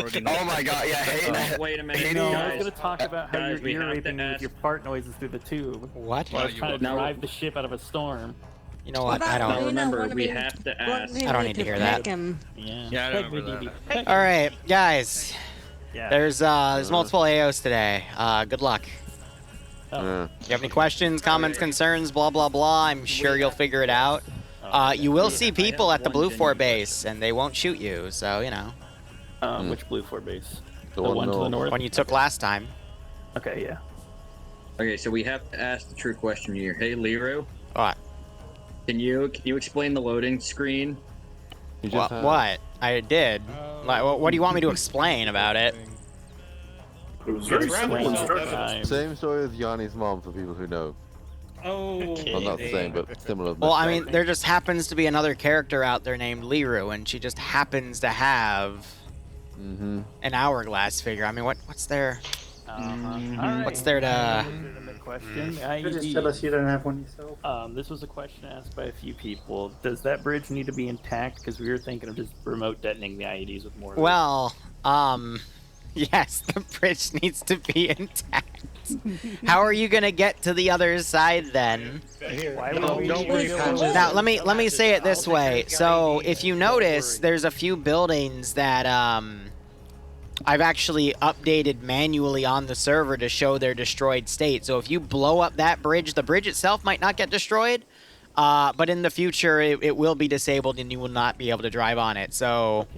already know. Oh my god, yeah, hey, Wait a minute, No, I guys. was gonna talk about how guys, you're we ear have to raping me with ask- your fart noises through the tube. What? While I was trying to No. drive the ship out of a storm. You know what? I Now don't. remember, we have to ask. I don't need to hear that. Yeah. Yeah, I Peg remember me, that. Peg All me. right, guys. Yeah. There's multiple AOs today. Good luck. Oh. You have any questions, comments, concerns, blah blah blah? I'm sure you'll figure it out. You will see people at the Blue 4 base, and they won't shoot you. So you know. Which Blue 4 base? The The one one to the north? When you took last time. Okay, yeah. Okay, so we have to ask the true question here. Hey, Liru, What? can you explain the loading screen? What? I did. Like, what do you want me to explain about it? It was very simple Explain instructions. Same story as Yanni's mom for people who know. Oh. Well, not the same, but similar. Well, I mean, there just happens to be another character out there named Liru, and she just happens to have an hourglass figure. I mean, what's there? Alright. What's there to? Legitimate question. Just tell us you don't have one yourself. This was a question asked by a few people. Does that bridge need to be intact? Because we were thinking of just remote detonating the IEDs with more. Well, yes, the bridge needs to be intact. How are you gonna get to the other side then? Why would we don't worry, Patches. Now, let me say it this way. So, if you notice, there's a few buildings that I've actually updated manually on the server to show their destroyed state. So if you blow up that bridge, the bridge itself might not get destroyed, but in the future it will be disabled and you will not be able to drive on it. So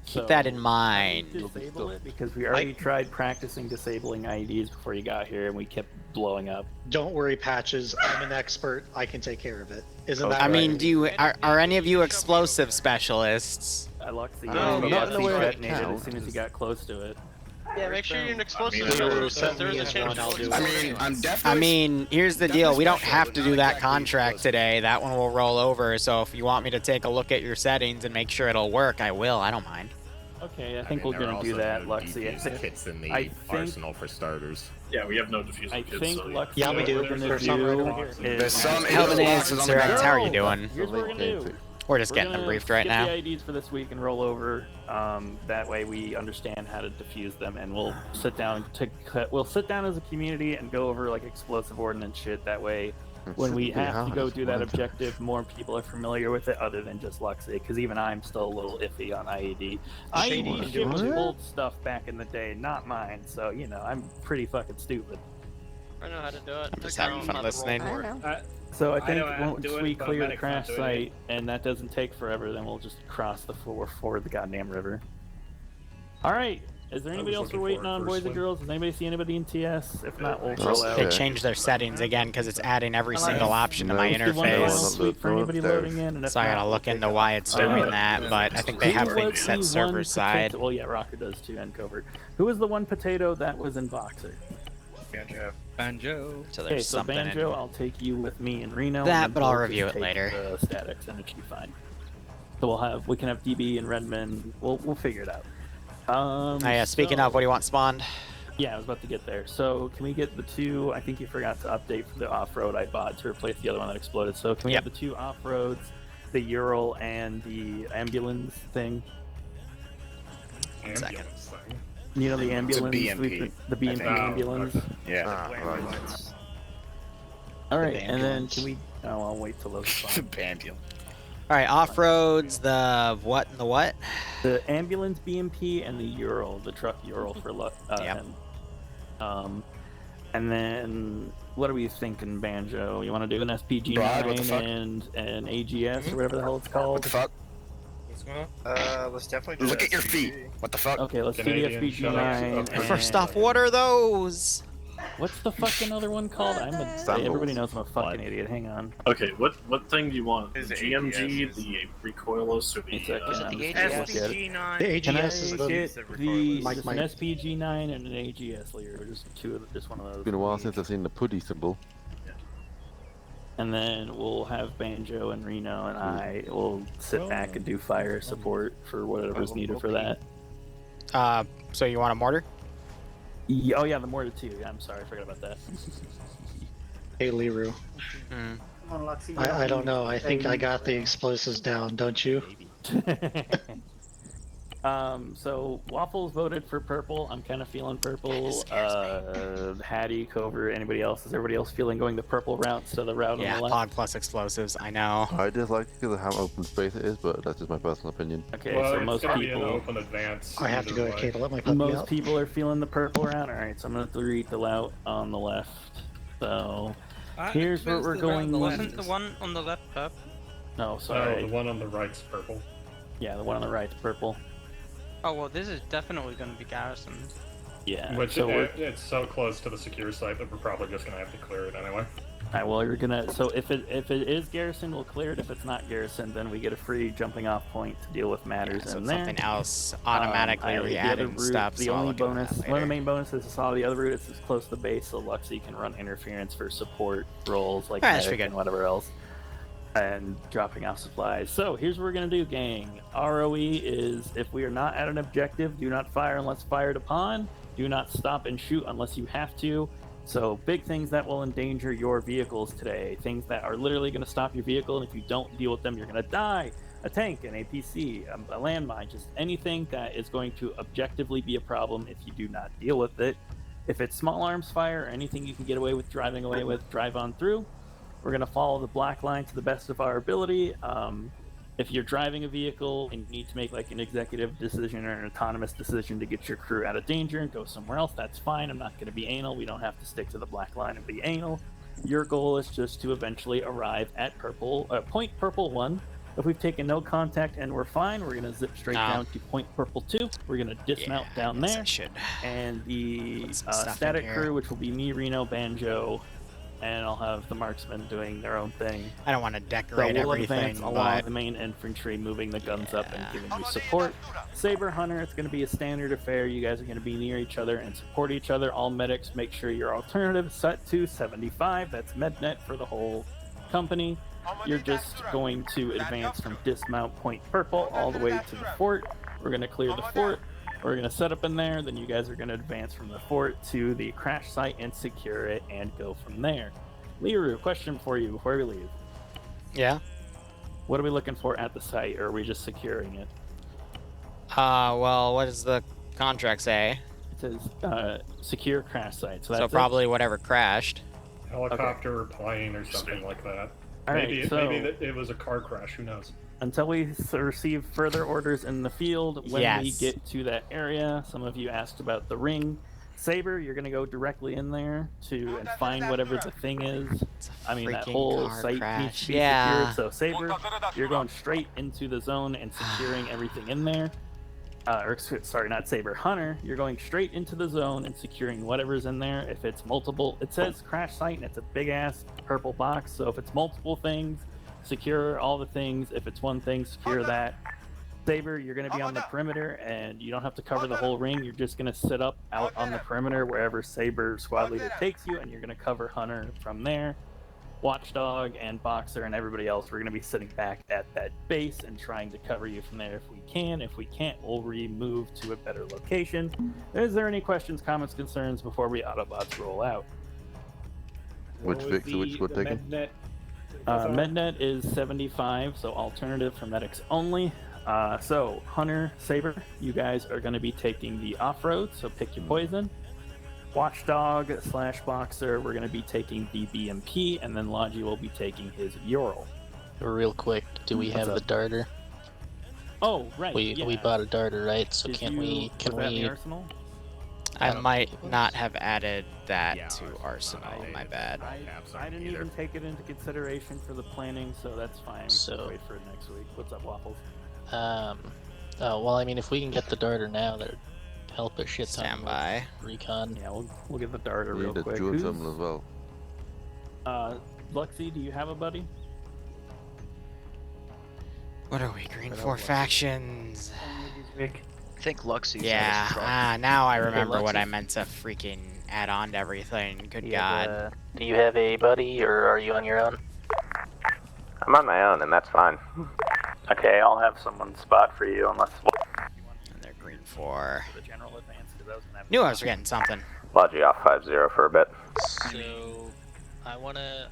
keep that in mind. Disable it because we already tried practicing disabling IEDs before you got here and we kept blowing up. Don't worry, Patches. I'm an expert. I can take care of it. Isn't that I right? mean, are any of you explosive specialists? I locked the not in the way that detonated as counts. soon as you got close to it. Yeah, make sure you're an explosive. I'm definitely. I mean, here's the deal. We don't have to do that contract today. That one will roll over. So if you want me to take a look at your settings and make sure it'll work, I will. I don't mind. Okay, I think we're gonna do that, Luxie. Kits in the I think- arsenal for starters. Yeah, we have no diffuser I kits. think so Luxie, Yeah, we do. what we're gonna There's some right do over here. There's is... some Helping boxes and on the Sirens, ground. how are you doing? Here's what we're gonna do. We're just We're getting them gonna briefed right skip now. the IDs for this week and roll over. That way we understand how to defuse them, and we'll sit down we'll sit down as a community and go over like explosive ordnance shit. That way, when we have to go do that objective, more people are familiar with it, other than just Luxie. Because even I'm still a little iffy on IED. IED shit was old stuff back in the day, not mine. So you know, I'm pretty fucking stupid. I know how to do it. I'm just having fun listening. So I think know how to once do it, we but clear the medic's crash not doing it. site, and that doesn't take forever, then we'll just cross the floor for the goddamn river. Alright, is there anybody else we're waiting on, boys and girls? Does anybody see anybody in TS? If not, we'll roll out. They changed their settings again because it's adding every single option to my Let's do one final interface. sweep for anybody loading in, and if So I not, gotta we'll look take into it. why it's doing that, but I think they have things set server side. Well, yeah, Rocker does too, and Covert. Who was the one potato that was in Boxer? Banjo. So Okay, there's so something in Banjo, I'll take you with me and Reno. That, and but I'll we'll review just it take later. The statics, and it should be fine. So we can have DB and Redmond. We'll figure it out. Speaking of, what do you want spawned? Yeah, I was about to get there. So can we get the two? I think you forgot to update for the off-road I bought to replace the other one that exploded. So can we have the two off-roads, the Ural and the ambulance thing? Second. You know the ambulance, BMP. the BMP ambulance. Yeah. All right, and then can we? Oh, I'll wait till those spawn. Ambulance. All right, off-roads, the what and the what? The ambulance BMP and the Ural, the truck Ural for Yep. him. And then what are we thinking, Banjo? You want to do an Brad, what the SPG9 fuck? and an AGS or whatever the hell it's called? What the fuck? Let's definitely do Look at your feet. What the fuck? Okay, let's do the Canadian SPG9. shuttle. First off, what are those? What's the fucking other one called? Everybody knows I'm a fucking idiot. Hang on. Okay, what thing do you want? The Is it GMG, AGS? the recoilless, or It's the? actually- The Let's get it. SPG9. The Can I AGS is the get Mike, just Mike. an SPG9 and an AGS later? Just one of those. It's been a while since I've seen the putty symbol. And then we'll have Banjo and Reno and I will sit back and do fire support for whatever's needed for that. So you want a mortar? Oh yeah, the mortar too. I'm sorry, I forgot about that. Hey, Liru. I don't know. I think I got the explosives down, don't you? So Waffles voted for purple. I'm kind of feeling purple. Hattie, Cover, anybody else? Is everybody else feeling going the purple route instead of the route on Yeah, the left? POG plus explosives. I know. I dislike it because of how open space it is, but that's just my personal opinion. Okay, Well, so it's most gonna be an people, open advance. I have to either go to way. cable. Let my puppy most out. people are feeling the purple route. All right, so I'm gonna delete the route on the left. So here's where we're going. Wasn't the one on the left up? No, No, sorry. the one on the right's purple. Yeah, the one on the right's purple. Oh well, this is definitely going to be garrison. Yeah. Which so it's so close to the secure site that we're probably just gonna have to clear it anyway. Alright, well, you're gonna. So if it is garrison, we'll clear it. If it's not garrison, then we get a free jumping off point to deal with matters So in it's there. something else automatically The other re-adding route, stuff. the so I'll only look into bonus, that one of the later. main bonuses I saw the other route is close to the base, so Luxy can run interference for support roles like Alright, that's medic pretty and good. whatever else, and dropping off supplies. So here's what we're gonna do, gang. ROE is if we are not at an objective, do not fire unless fired upon. Do not stop and shoot unless you have to. So big things that will endanger your vehicles today. Things that are literally going to stop your vehicle, and if you don't deal with them, you're going to die. A tank, an APC, a landmine, just anything that is going to objectively be a problem if you do not deal with it. If it's small arms fire or anything you can get away with driving away with, drive on through. We're going to follow the black line to the best of our ability. If you're driving a vehicle and you need to make like an executive decision or an autonomous decision to get your crew out of danger and go somewhere else, that's fine. I'm not going to be anal. We don't have to stick to the black line and be anal. Your goal is just to eventually arrive at point purple 1. If we've taken no contact and we're fine, we're going to zip straight down to point purple 2. We're going to dismount down there. And the static crew, which will be me, Reno, Banjo, and I'll have the marksmen doing their own thing. I don't want to decorate So we'll everything, advance along but the main infantry, moving the guns up and giving you support. Saber Hunter, it's going to be a standard affair. You guys are going to be near each other and support each other. All medics, make sure your alternative set to 75. That's MedNet for the whole company. You're just going to advance from dismount point purple all the way to the fort. We're going to clear the fort. We're going to set up in there, then you guys are going to advance from the fort to the crash site and secure it and go from there. Liru, question for you before we leave. Yeah? What are we looking for at the site, or are we just securing it? Well, what does the contract say? It says secure crash site. So, that's probably whatever crashed. Helicopter or plane or something like that. All right, maybe so- maybe it was a car crash. Who knows? Until we receive further orders in the field, when we Yes. get to that area, some of you asked about the ring. Saber, you're going to go directly in there and find whatever the thing is. I mean, that freaking whole car site crash. needs to be Yeah. secured. So Saber, you're going straight into the zone and securing everything in there. Sorry, not Saber. Hunter, you're going straight into the zone and securing whatever's in there. If it's multiple, it says crash site and it's a big ass purple box. So if it's multiple things, secure all the things. If it's one thing, secure that. Saber, you're going to be on the perimeter and you don't have to cover the whole ring. You're just going to sit up out on the perimeter wherever Saber squad leader takes you, and you're going to cover Hunter from there. Watchdog and Boxer and everybody else, we're going to be sitting back at that base and trying to cover you from there if we can. If we can't, we'll remove to a better location. Is there any questions, comments, concerns before we Autobots roll out? Which Vix, which we're taking? MedNet is 75, so alternative for medics only. So Hunter, Saber, you guys are going to be taking the off-road, so pick your poison. Watchdog / Boxer, we're going to be taking the BMP, and then Logi will be taking his Ural. Real quick, do we have the darter? Oh, right. We bought a darter, right? So Was can that we? in the arsenal? I might not have added that to Arsenal, my bad. I didn't even take it into consideration for the planning, so that's fine. We can wait for it next week. What's up, Waffles? Oh, well, I mean, if we can get the darter now, that'd help a shit ton. Standby. Recon. Yeah, we'll get the darter We real need a quick. dual Who's- terminal as well. Luxy, do you have a buddy? What are we? Green 4 factions. I think Luxy's Yeah, now I remember what Luxy. I meant to freaking add on to everything. Good You God. have do you have a buddy, or are you on your own? I'm on my own, and that's fine. Okay, I'll have someone spot for you unless. And they're green 4. The general advance, because I was gonna have. Knew I was forgetting something. Logi off 5-0 for a bit. So I wanna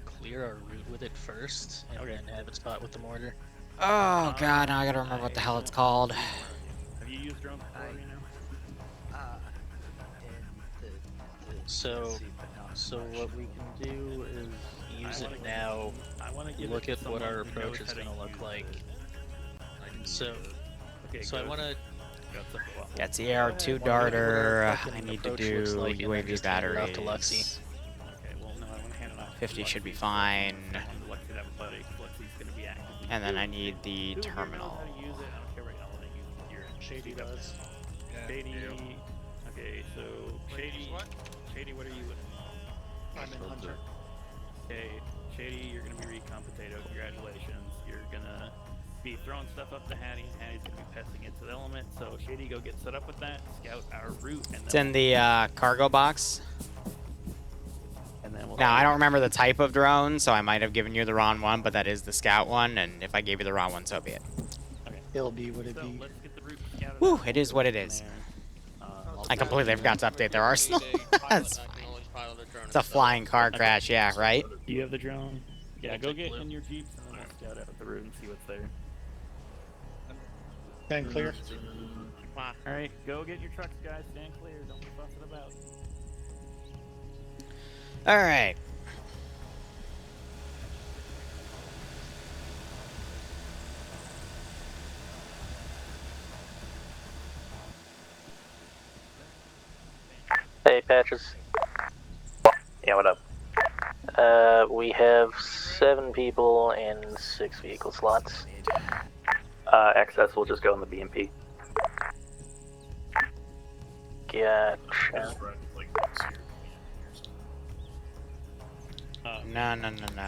clear our route with it first, and then have it spot with the mortar. Oh God, now I gotta remember what the hell it's called. these drones before, you know? So what we can do is use it now. Look at what our approach is going to look like. So I want to. That's the AR2 darter. I need to do UAV batteries. To Luxie. 50 should be fine. And then I need the terminal. Shady does. Shady. Okay, so Shady. Shady, what are you with? I'm in Hunter. Okay, Shady, you're gonna be recon potato. Congratulations. You're gonna be throwing stuff up to Hattie, and Hattie's gonna be pesting it to the element. So Shady, go get set up with that. Scout our route, and It's in the cargo box. And then we'll now, I don't remember the type of drone, so I might have given you the wrong one, but that is the scout one, and if I gave you the wrong one, so be it. Okay. It'll be what it be. Let's get the route scouted Whew, out it is what it is. I completely forgot to update their arsenal. That's fine. It's a flying car crash, yeah, right? Do you have the drone? Yeah, go get in your jeeps, and then we'll scout out the route and see what's there. Stand clear. Alright, go get your trucks, guys. Stand clear. Don't be fussing about. Alright. Hey, Patches. Yeah, what up? We have 7 people and 6 vehicle slots. Access will just go in the BMP. Gotcha. No,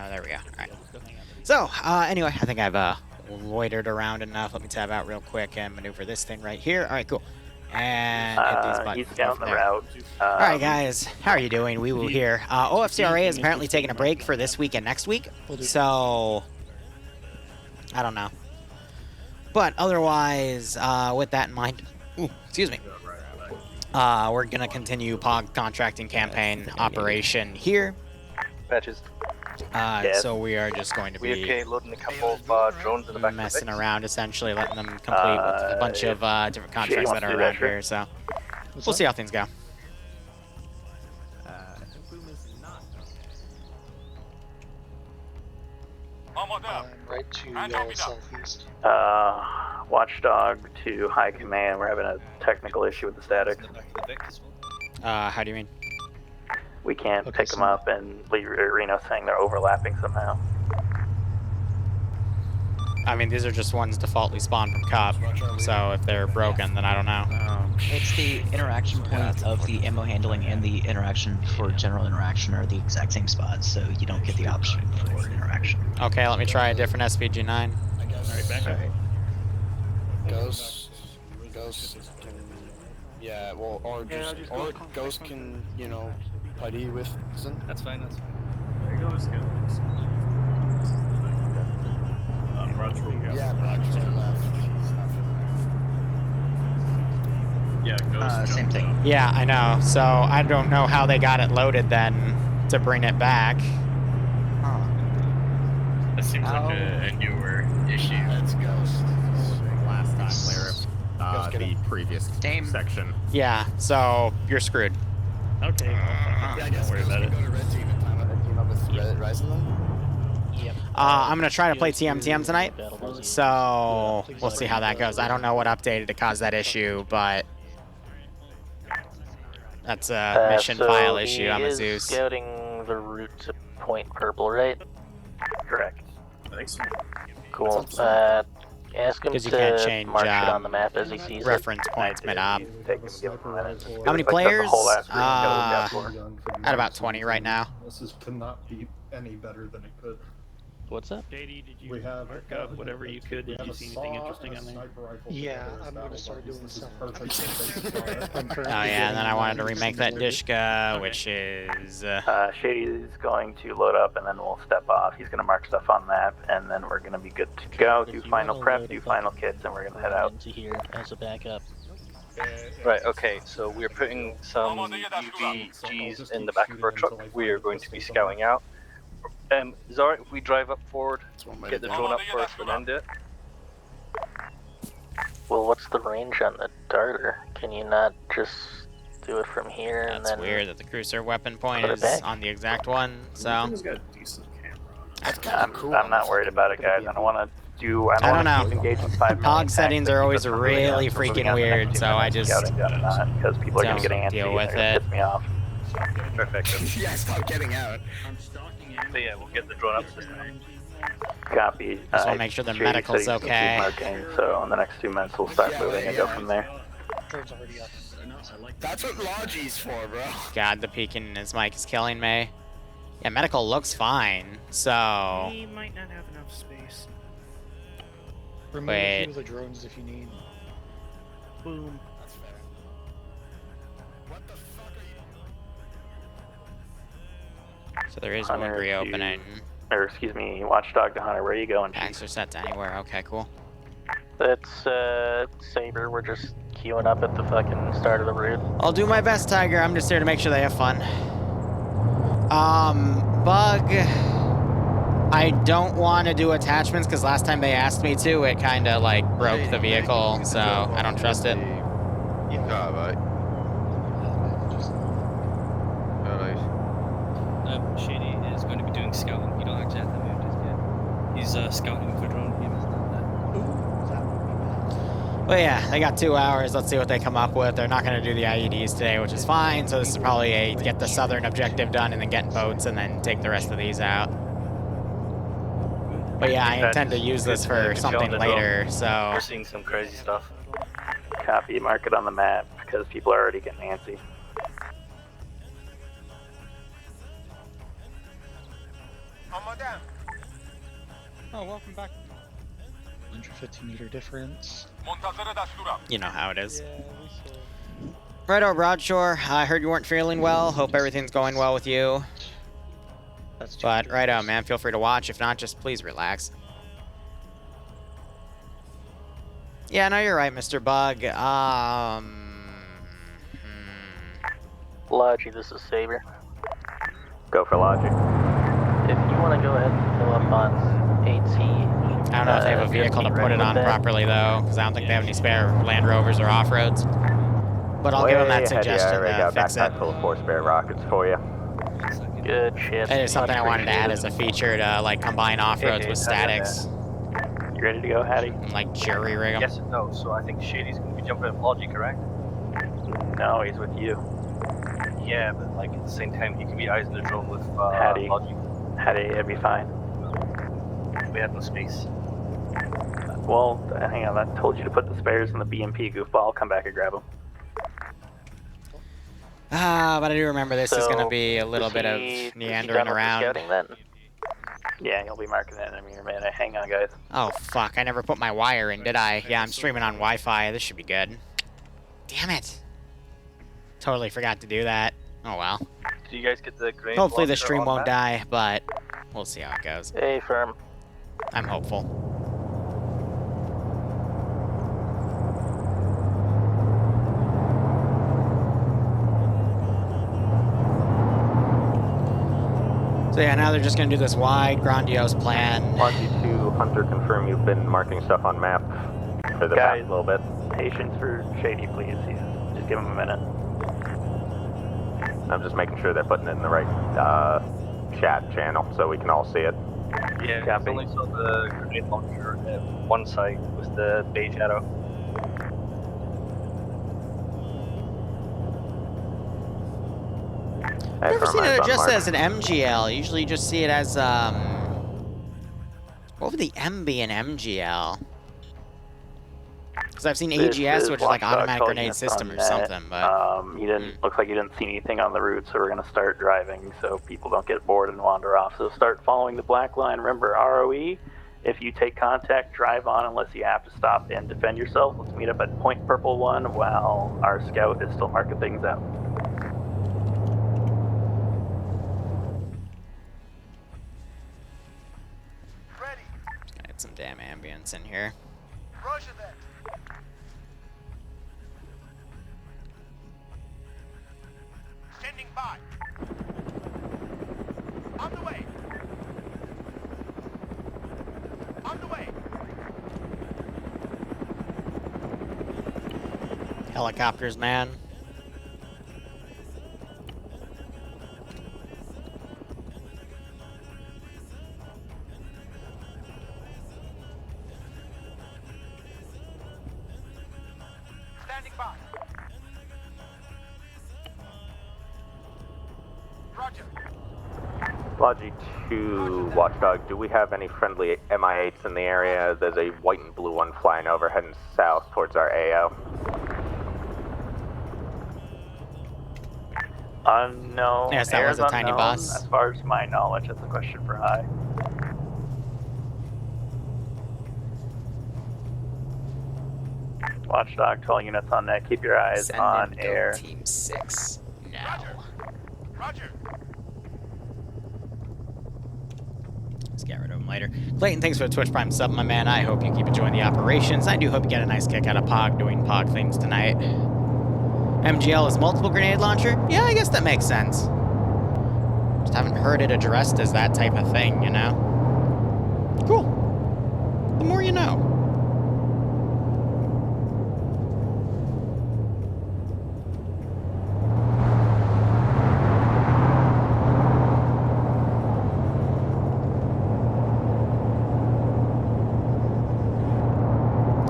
there we go. Alright. So, anyway, I think I've loitered around enough. Let me tab out real quick and maneuver this thing right here. Alright, cool. And hit these buttons. He's down the there. route. Alright, guys. How are you doing? We will here. OFCRA is apparently taking a break for this week and next week. So, I don't know. But otherwise, with that in mind, excuse me. We're going to continue POG contracting campaign operation here. Patches. So we are just going to be loading a couple of drones in the back messing around, essentially, letting them complete with a bunch of different contracts that are around here. So we'll see how things go. Right to your southeast. Watchdog to High Command. We're having a technical issue with the statics. How do you mean? We can't pick them up, and Reno's saying they're overlapping somehow. I mean, these are just ones defaultly spawned from COP, so if they're broken, then I don't know. It's the interaction point of the ammo handling and the interaction for general interaction are the exact same spots, so you don't get the option for interaction. Okay, let me try a different SPG-9. Alright, back up. Ghost can, yeah, well, or Ghost can, you know, putty with Zen. That's fine, that's fine. There goes Ghost. Yeah, Roger left. Yeah, Ghost. Same thing. Yeah, I know. So I don't know how they got it loaded then to bring it back. That seems like a newer issue. That's Ghost. Last time, Larry. The previous section. Yeah, so you're screwed. Okay. Yeah, I guess Don't worry about it. go to Red Team and time up a team up with Ryzen then? Yep. I'm going to try to play TMTM tonight, so we'll see how that goes. I don't know what updated to cause that issue, but that's a mission file issue. I'm a Zeus. Scouting the route to Point Purple, right? Correct. Thanks. Cool. Ask him Because you can't to change mark it on the map as he sees it. reference points mid-op. How How many players? At about 20 right now. This cannot be any better than it could. What's up? JD, did you We have mark up whatever you could? Did you see anything interesting on there? Yeah, I'm gonna start doing some. Oh yeah, and then I wanted to remake that Dishka, which is... Shady's going to load up, and then we'll step off. He's going to mark stuff on map, and then we're going to be good to go. Do final prep, do final kits, and we're going to head out. Into here as a backup. Right, okay, so we're putting some UVGs in the back of our truck. We are going to be scouting out. Is it alright if we drive up forward, get the drone up first, and then do it? Well, what's the range on the starter. Can you not just do it from here and That's then... weird that the cruiser weapon point put it is back? on the exact one, so... He's got a decent camera. I'm not worried about it, guys. I don't want to do... I don't don't want to know. keep engaging 5 million POG settings are always really freaking weird, so I just because people are going to get don't antsy deal and with they're gonna it. piss me off. Perfect. Yeah, stop getting out. So yeah, we'll get the drone up system. Copy. Just wanna make sure the Shady medical's said he's gonna okay. keep marking, so in the next 2 months we'll start moving and go from there. Drone's already up. That's what Logi's for, bro. God, the peeking in his mic is killing me. Yeah, medical looks fine, so... He might not have enough space. Remove Wait. a few of the drones if you need. Boom. That's fair. What the fuck are you... So there is one Hunter reopening. Or excuse me, Watchdog to Hunter, where are you going, Chief? Packs are set to anywhere, okay, cool. It's, Saber. We're just queuing up at the fucking start of the route. I'll do my best, Tiger. I'm just here to make sure they have fun. Bug... I don't want to do attachments, because last time they asked me to, it kind of, like, broke the vehicle, so I don't trust it. Yeah, right. Shady is going to be doing scouting. You don't actually have to move just yet. He's scouting for drone. He hasn't done that. But yeah, they got 2 hours. Let's see what they come up with. They're not going to do the IEDs today, which is fine. So this is probably a get the southern objective done and then get boats and then take the rest of these out. But yeah, I intend to use this for something later, so... We're seeing some crazy stuff. Copy, mark it on the map, because people are already getting antsy. Oh, welcome back. 150-meter difference. You know how it is. Righto, Broadshore. I heard you weren't feeling well. Hope everything's going well with you. But righto, man, feel free to watch. If not, just please relax. Yeah, no, you're right, Mr. Bug. Logi, this is Saber. Go for Logic. If you want to go ahead and fill up on AT... I don't know if they have a vehicle to put it on properly, though, because I don't think they have any spare Land Rovers or off-roads. But I'll give them that suggestion to fix it. Full of 4 spare rockets for you. Good shit. That is something I wanted to add as a feature to, like, combine off-roads with statics. You ready to go, Hattie? And, like, jury rig them. Yes and no. So I think Shady's going to be jumping in Logi, correct? No, he's with you. Yeah, but like at the same time, he can be eyes in the drone with Hattie. Logi. Hattie, it'd be fine. We have no space. Well, hang on, I told you to put the spares in the BMP, goofball. I'll come back and grab them. Ah, but I do remember this is going to be a little is bit of he meandering done with the around. scouting then? Yeah, he'll be marking that in a mere minute. Hang on, guys. Oh, fuck. I never put my wire in, did I? Yeah, I'm streaming on Wi-Fi. This should be good. Damn it. Totally forgot to do that. Oh, well. Did you guys get the grenade Hopefully the launcher stream on won't that? die, but we'll see how it goes. Hey, firm. I'm hopeful. So yeah, now they're just going to do this wide, grandiose plan. Logi 2, Hunter, confirm you've been marking stuff on map for the past little bit. Patience for Shady, please. Just give him a minute. I'm just making sure they're putting it in the right chat channel so we can all see it. Yeah, I only saw the grenade launcher at one side with the beige arrow. I've never seen it just as an MGL. Usually you just see it as, what would the M be in MGL? Because I've seen AGS, which is like automatic grenade system or something, but... you didn't, looks like you didn't see anything on the route, so we're going to start driving so people don't get bored and wander off. So start following the black line. Remember, ROE, if you take contact, drive on unless you have to stop and defend yourself. Let's meet up at Point Purple 1 while our scout is still marking things out. Get some damn ambience in here. Roger that. Standing by. On the way. On the way. Helicopters, man. Standing by. Roger. Logi 2, Watchdog, do we have any friendly MI8s in the area? There's a white and blue one flying over heading south towards our AO. Unknown. Yes, that was a tiny unknown. bus. As far as my knowledge, that's a question for High. Watchdog, 12 units on net. Keep your eyes Send on in air. Team 6 now. Roger. Let's get rid of him later. Clayton, thanks for the Twitch Prime sub, my man. I hope you keep enjoying the operations. I do hope you get a nice kick out of POG doing POG things tonight. MGL is multiple grenade launcher? Yeah, I guess that makes sense. Just haven't heard it addressed as that type of thing, you know? Cool. The more you know.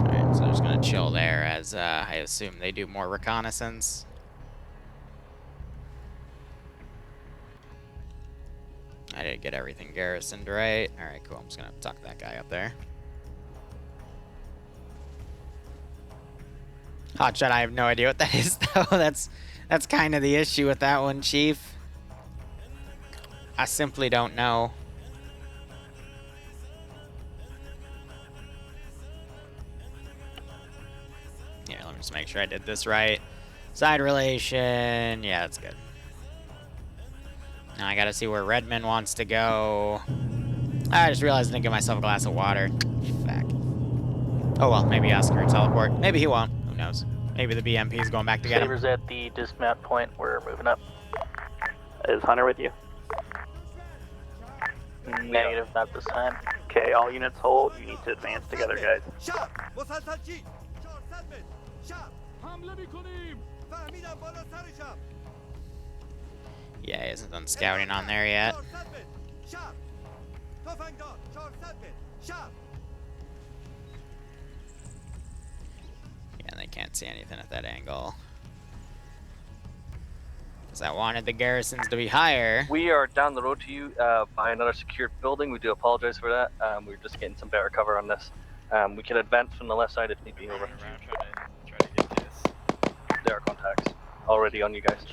Alright, so I'm just gonna chill there as I assume they do more reconnaissance. I did get everything garrisoned right. Alright, cool. I'm just gonna tuck that guy up there. Hotshot, I have no idea what that is, though. That's kind of the issue with that one, Chief. I simply don't know. Here, let me just make sure I did this right. Side relation. Yeah, that's good. Now I gotta see where Redmond wants to go. I just realized I didn't give myself a glass of water. Fuck. Oh well, maybe Oscar will teleport. Maybe he won't. Who knows? Maybe the BMP is going back to get him. Sabers at the dismount point. We're moving up. Is Hunter with you? Negative, not this time. Okay, all units hold. You need to advance together, guys. Yeah, he hasn't done scouting on there yet. Yeah, they can't see anything at that angle. Because I wanted the garrisons to be higher. We are down the road to you by another secured building. We do apologize for that. We're just getting some better cover on this. We can advance from the left side if need be. Over. There are contacts already on you guys.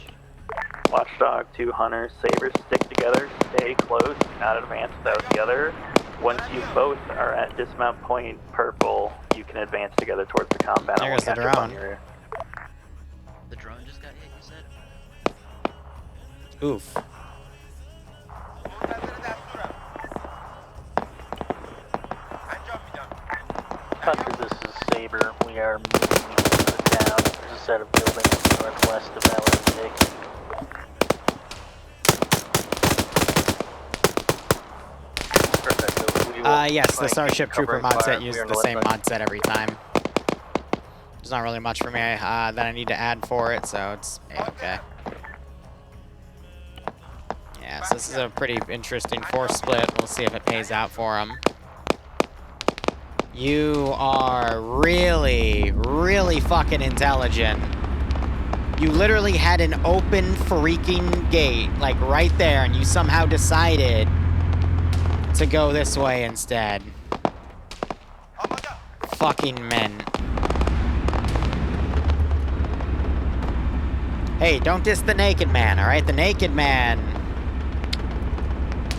Watchdog, 2 Hunters, Sabers, stick together, stay close, do not advance without the other. Once you both are at dismount point purple, you can advance together towards the compound. There goes the drone. The drone just got hit, you said? Oof. Hunter, this is Saber. We are moving into the town. There's a set of buildings northwest of LSD. Yes, the Starship Trooper mod set uses the same mod set every time. There's not really much for me that I need to add for it, so it's okay. Yeah, so this is a pretty interesting force split. We'll see if it pays out for them. You are really, really fucking intelligent. You literally had an open freaking gate, like right there, and you somehow decided to go this way instead. Fucking men. Hey, don't diss the naked man, alright? The naked man,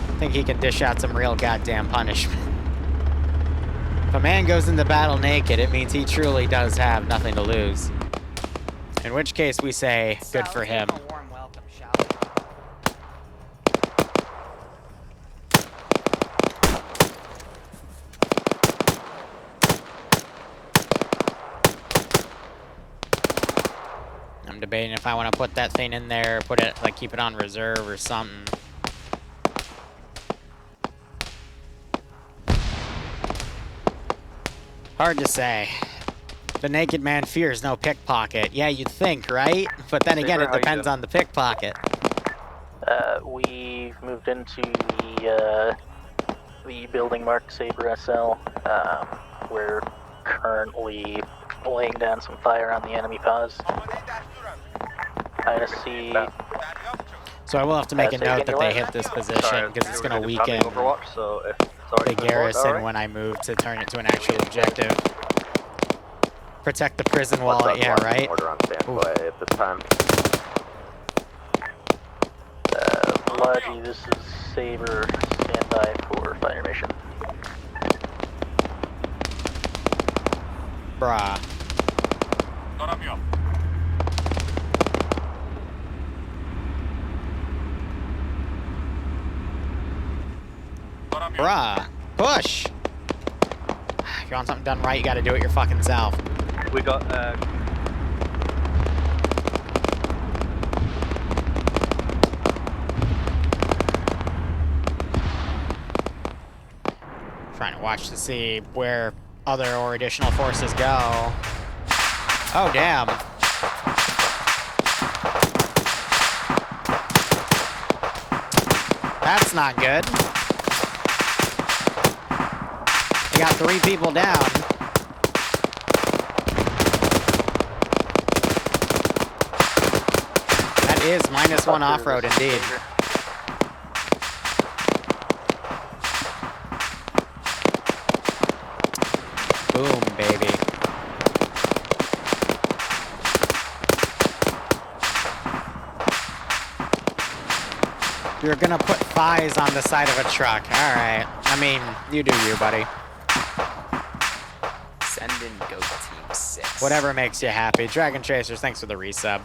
I think he can dish out some real goddamn punishment. If a man goes into battle naked, it means he truly does have nothing to lose. In which case we say, good for him. I'm debating if I want to put that thing in there, put it, like, keep it on reserve or something. Hard to say. The naked man fears no pickpocket. Yeah, you'd think, right? But then again, it depends on the pickpocket. We've moved into the building marked Saber SL. We're currently laying down some fire on the enemy pause. I see. So I will have to make a note that they hit this position because it's going to weaken the garrison when I move to turn it to an actual objective. Protect the prison wall, yeah, right? Order on standby at this time. Logi, this is Saber, standby for fire mission. Bruh. Bruh. Push! If you want something done right, you gotta do it your fucking self. We got, Trying to watch to see where other or additional forces go. Oh, damn. That's not good. We got 3 people down. That is -1 off-road indeed. Boom, baby. You're gonna put thighs on the side of a truck. Alright. I mean, you do you, buddy. Send in Go Team 6. Whatever makes you happy. Dragon Chasers, thanks for the resub.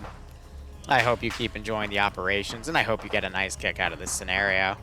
I hope you keep enjoying the operations, and I hope you get a nice kick out of this scenario.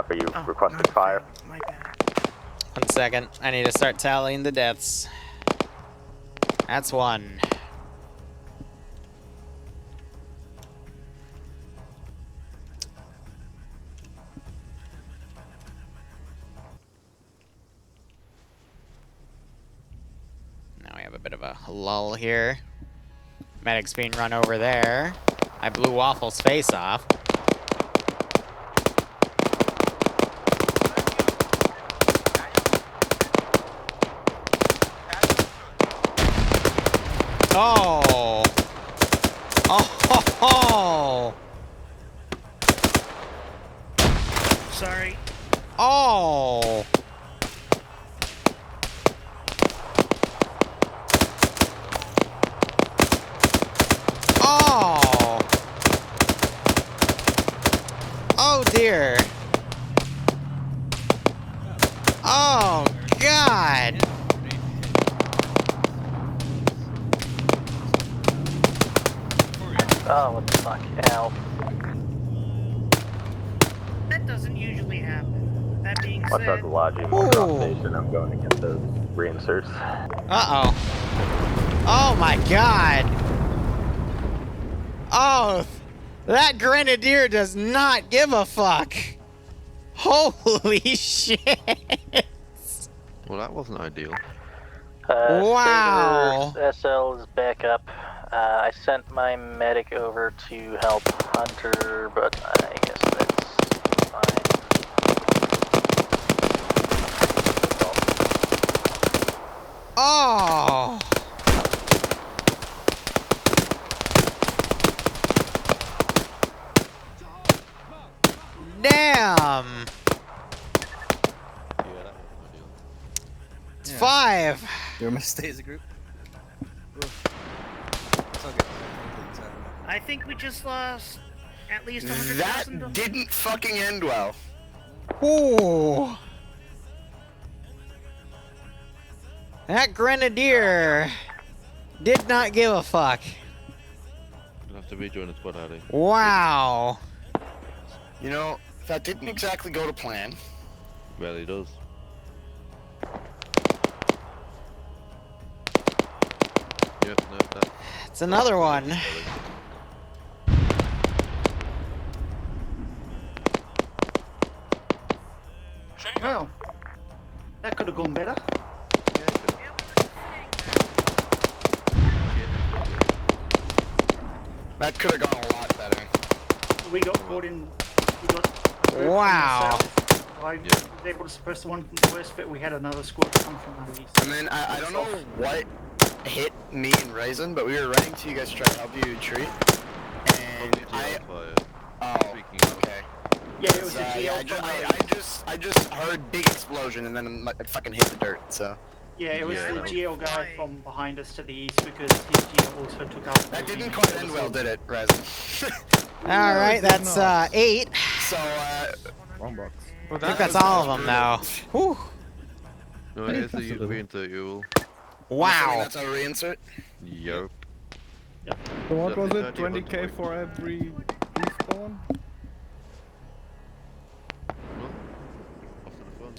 Are you requesting fire? 1 second. I need to start tallying the deaths. That's 1. Now we have a bit of a lull here. Medic's being run over there. I blew Waffle's face off. Oh! Oh! Sorry. Oh! Oh! Oh dear! Oh God! Oh, what the fuck? Ow. That doesn't usually happen. That being Watch out said... the lodging drop station. I'm going to get those reinserts. Uh-oh. Oh my God! Oh! That grenadier does not give a fuck! Holy shit! Well, that wasn't ideal. Wow! Saber's SL is back up. I sent my medic over to help Hunter, but I guess that's fine. Oh! Damn! It's 5! You want me to stay as a group? I think we just lost at least 100,000. That didn't fucking end well. Ooh! That grenadier did not give a fuck. You'll have to rejoin the squad, Hardy. Wow. You know, that didn't exactly go to plan. Well, he does. Yep, no, that. It's another one. Well, that could have gone better. That could have gone a lot better. We got caught in. We got Wow. I was able to suppress the one from the west, but we had another squad come from the east. And then I don't know what hit me and Raisin, but we were running to you guys to try to help you retreat. And okay. Yeah, it was a GL I just heard big explosion and then it fucking hit the dirt, so. Yeah, it was the GL guy from behind us to the east because his GL also took up. That didn't quite end well, did it, Raisin? Alright, that's 8. So, Wrong box. I think that's all of them, though. Whew. No, it is the reinsert you. Wow. That's our reinsert? Yup. So what was it? 20k for every respawn?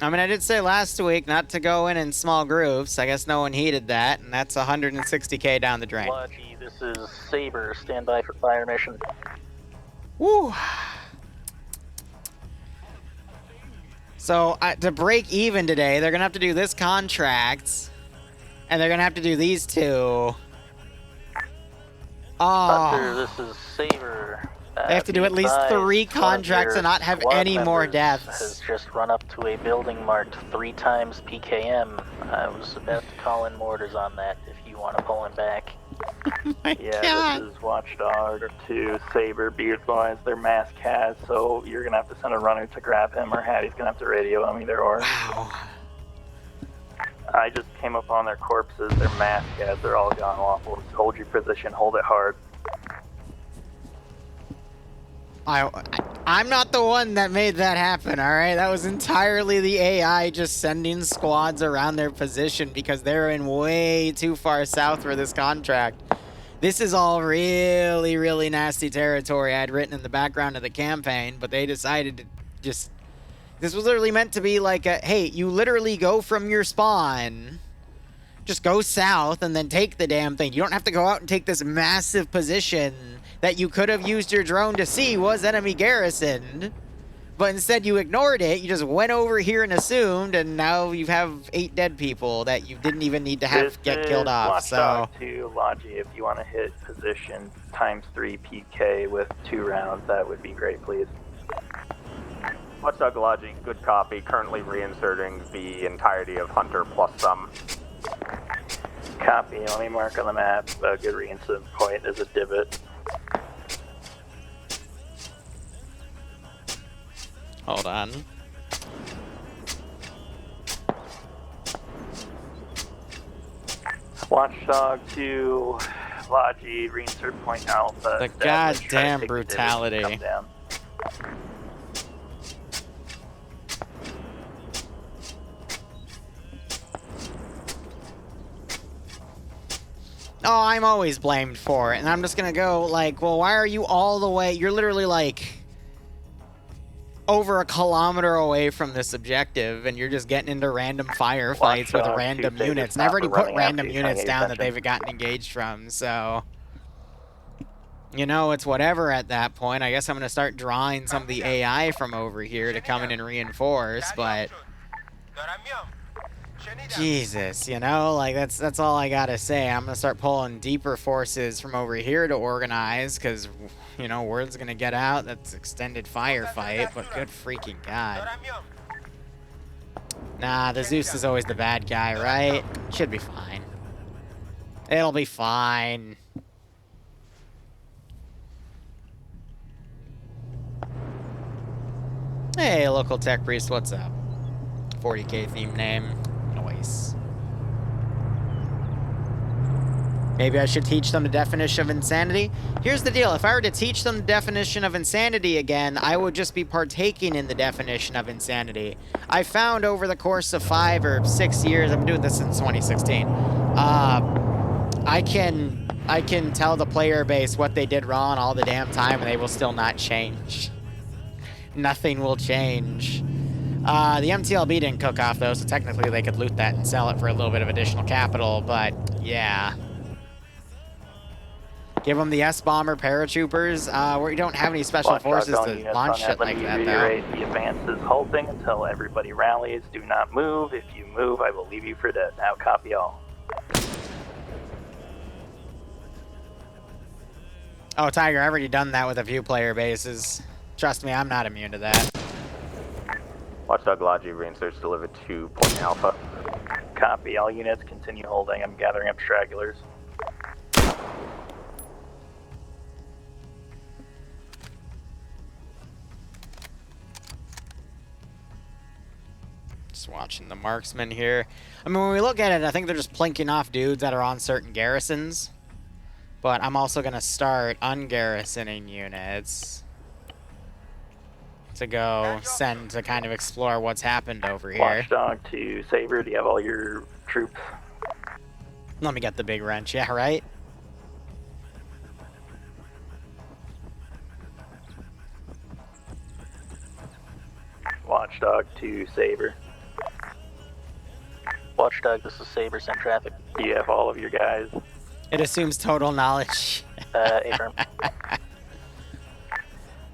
I mean, I did say last week not to go in small groups. I guess no one heeded that, and that's 160k down the drain. Lodgy, this is Saber. Stand by for fire mission. Woo. So, to break even today, they're going to have to do this contract, and they're going to have to do these two. Hunter, this is Saber. They have to do at least 3 contracts and not have any more deaths. Has just run up to a building marked 3 times PKM. I was about to call in mortars on that if you want to pull him back. God. This is Watchdog to Saber. Be advised, they're mass cats, so you're gonna have to send a runner to grab him, or Hattie's gonna have to radio him, either or. Wow. I just came up on their corpses. They're mass cats. They're all gone awful. Just hold your position. Hold it hard. I'm not the one that made that happen, alright? That was entirely the AI just sending squads around their position because they're in way too far south for this contract. This is all really, really nasty territory I had written in the background of the campaign, but they decided to just... This was literally meant to be like a, hey, you literally go from your spawn, just go south and then take the damn thing. You don't have to go out and take this massive position that you could have used your drone to see was enemy garrisoned, but instead you ignored it. You just went over here and assumed, and now you have 8 dead people that you didn't even need to have get killed off. So to Logi, if you want to hit position ×3 PK with 2 rounds, that would be great, please. Watchdog Logi, good copy. Currently reinserting the entirety of Hunter plus some. Copy. Let me mark on the map. A good reinsert point is a divot. hold on. Watchdog to Logi, reinsert point alpha. The goddamn brutality. Oh, I'm always blamed for it, and I'm just gonna go like, well, why are you all the way? You're literally like over a kilometer away from this objective, and you're just getting into random firefights with random units. And I've already put random units down that they've gotten engaged from, so you know, it's whatever at that point. I guess I'm gonna start drawing some of the AI from over here to come in and reinforce, but Jesus, you know, like that's all I gotta say. I'm gonna start pulling deeper forces from over here to organize, because, you know, word's gonna get out that's extended firefight, but good freaking God. Nah, the Zeus is always the bad guy, right? Should be fine. It'll be fine. Hey, local tech priest, what's up? 40k themed name. Noise. Maybe I should teach them the definition of insanity. Here's the deal. If I were to teach them the definition of insanity again, I would just be partaking in the definition of insanity. I found over the course of 5 or 6 years, I've been doing this since 2016, I can tell the player base what they did wrong all the damn time and they will still not change. Nothing will change. The MTLB didn't cook off though, so technically they could loot that and sell it for a little bit of additional capital, but yeah. Give them the S-Bomber paratroopers. We don't have any special forces to launch shit like that, though. The advance is halting until everybody rallies. Do not move. If you move, I will leave you for dead. Now, copy all. Oh, Tiger, I've already done that with a few player bases. Trust me, I'm not immune to that. Watchdog Logi, reinsert delivered to Point Alpha. Copy. All units continue holding. I'm gathering up stragglers. Just watching the marksmen here. I mean, when we look at it, I think they're just plinking off dudes that are on certain garrisons. But I'm also going to start ungarrisoning units to go send to kind of explore what's happened over here. Watchdog to Saber, do you have all your troops? Let me get the big wrench, yeah, right? Watchdog to Saber. Watchdog, this is Saber, send traffic. Do you have all of your guys? It assumes total knowledge. Affirm.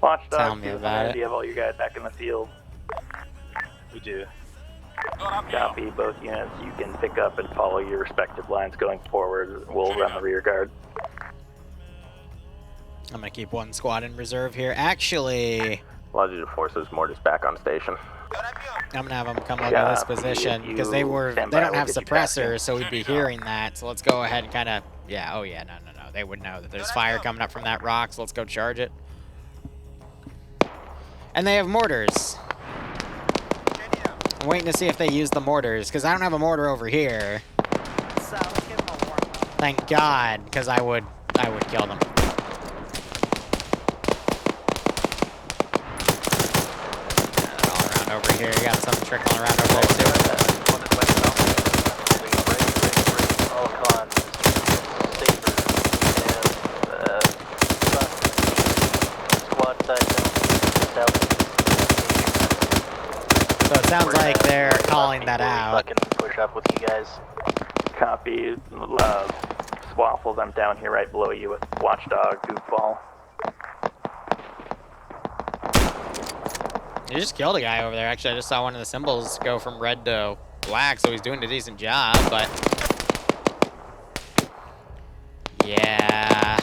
Watchdog, tell me about it. Do you have all your guys back in the field? We do. Copy, both units. You can pick up and follow your respective lines going forward. We'll run the rear guard. I'm going to keep one squad in reserve here. Actually, Logi forces mortars back on station. I'm gonna have them come over to this position because they don't have suppressors, so we'd be hearing that. So let's go ahead and kind of, yeah, oh yeah, no, they would know that there's fire coming up from that rock, so let's go charge it. And they have mortars. I'm waiting to see if they use the mortars, because I don't have a mortar over here. Thank God, because I would kill them. Over here, you got some trickling around over there too. So it sounds like they're calling that out. I can push up with you guys. Copy. Swaffles, I'm down here right below you with Watchdog, Goofball. You just killed a guy over there. Actually, I just saw one of the symbols go from red to black, so he's doing a decent job, but... yeah...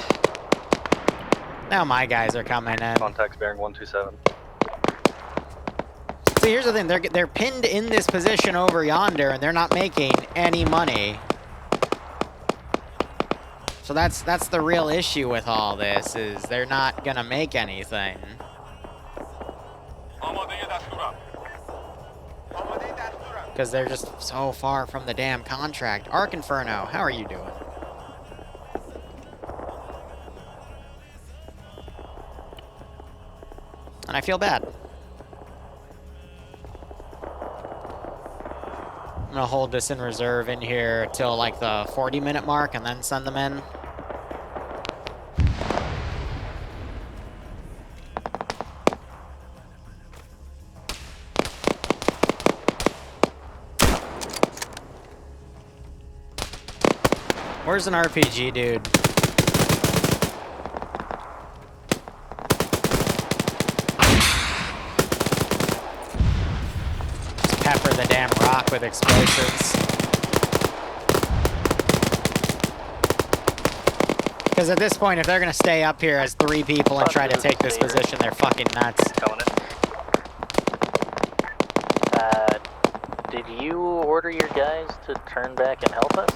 Now my guys are coming in. Contacts bearing 127. See, here's the thing. They're pinned in this position over yonder, and they're not making any money. So that's the real issue with all this, is they're not gonna make anything. Because they're just so far from the damn contract. Arc Inferno, how are you doing? And I feel bad. I'm gonna hold this in reserve in here till like the 40-minute mark and then send them in. Where's an RPG, dude? Just pepper the damn rock with explosives. Because at this point, if they're gonna stay up here as 3 people and try to take this position, they're fucking nuts. Did you order your guys to turn back and help us?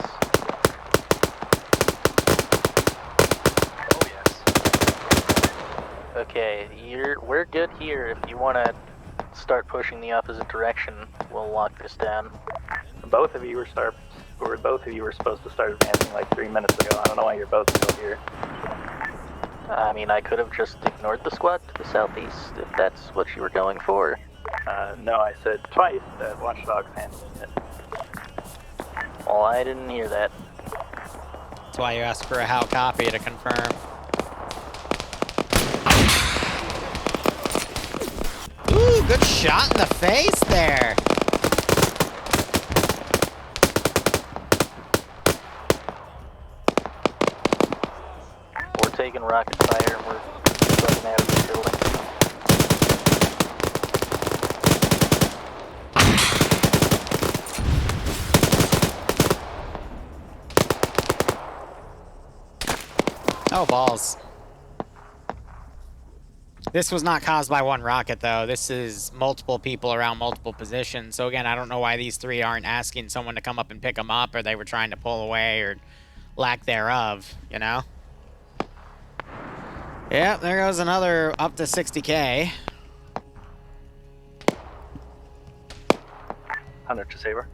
Okay, we're good here. If you want to start pushing the opposite direction, we'll lock this down. Both of you forward. Both of you were supposed to start advancing like 3 minutes ago. I don't know why you're both still here. I mean, I could have just ignored the squad to the southeast if that's what you were going for. No, I said twice that Watchdog's handling it. Well, I didn't hear that. That's why you asked for a how copy to confirm. Ooh, good shot in the face there. We're taking rocket fire and we're running out of the building. Oh, balls. This was not caused by one rocket, though. This is multiple people around multiple positions. So, again, I don't know why these three aren't asking someone to come up and pick them up, or they were trying to pull away, or lack thereof, you know? Yep, there goes another up to 60K. Hunter to Saber.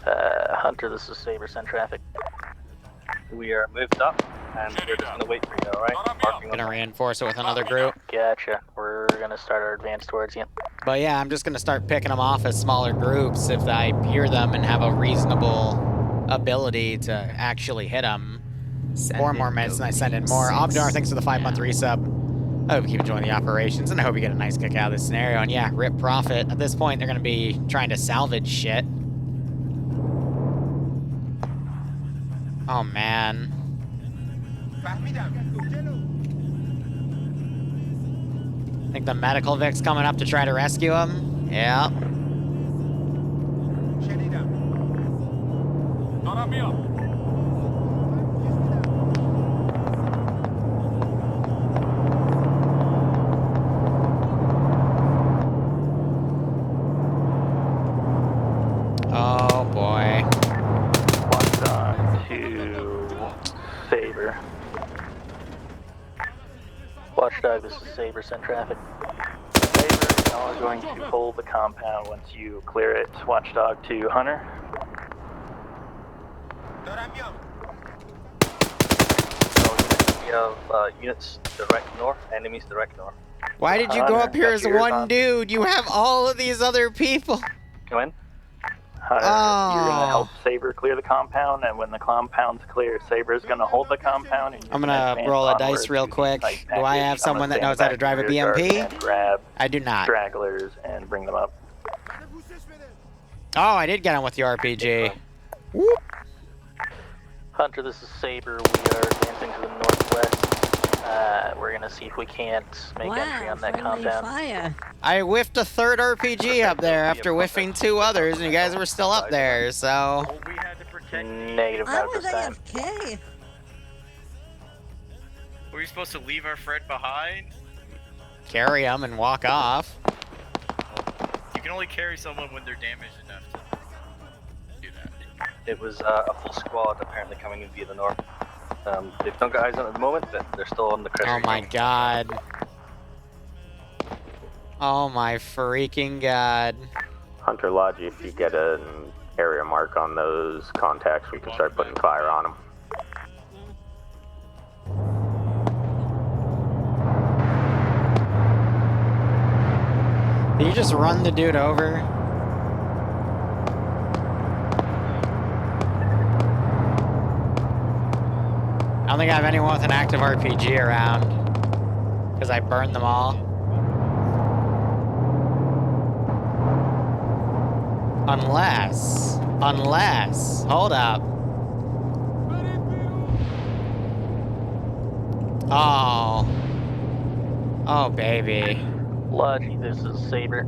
Hunter, this is Saber, send traffic. We are moved up, and we're just gonna wait for you, alright? Gonna reinforce it with another group. Gotcha. We're gonna start our advance towards you. But yeah, I'm just gonna start picking them off as smaller groups if I hear them and have a reasonable ability to actually hit them. 4 more minutes and I send in more. Obdar, thanks for the 5-month resub. I hope you keep enjoying the operations, and I hope you get a nice kick out of this scenario. And yeah, rip profit. At this point, they're gonna be trying to salvage shit. Oh, man. Think the medical Vic's coming up to try to rescue him? Yeah. Oh, boy. Watchdog to Saber. Watchdog, this is Saber, send traffic. Saber, y'all are going to hold the compound once you clear it. Watchdog to Hunter. We have units direct north, enemies direct north. Why did you go up here as one dude? You have all of these other people. Come in. Hunter, you're gonna help Saber clear the compound, and when the compound's clear, Saber's gonna hold the compound. And I'm gonna roll a dice real quick. Do I have someone that knows how to drive a BMP? I do not. Stragglers and bring them up. Oh, I did get him with the RPG. Whoop. Hunter, this is Saber. We are advancing to the northwest. We're gonna see if we can't make entry on that compound. Fire. I whiffed a third RPG up there after whiffing 2 others, and you guys were still up there, so... Negative I 5%. was AFK. Were we supposed to leave our friend behind? Carry him and walk off. You can only carry someone when they're damaged enough to do that. It was a full squad apparently coming in via the north. They've not got eyes on it at the moment, but they're still on the crest. Oh my god. Oh my freaking god. Hunter Lodge, if you get an area mark on those contacts, we can start putting fire on them. Did you just run the dude over? I don't think I have anyone with an active RPG around, because I burned them all. Unless, hold up. Oh, baby. Logic, this is Saber.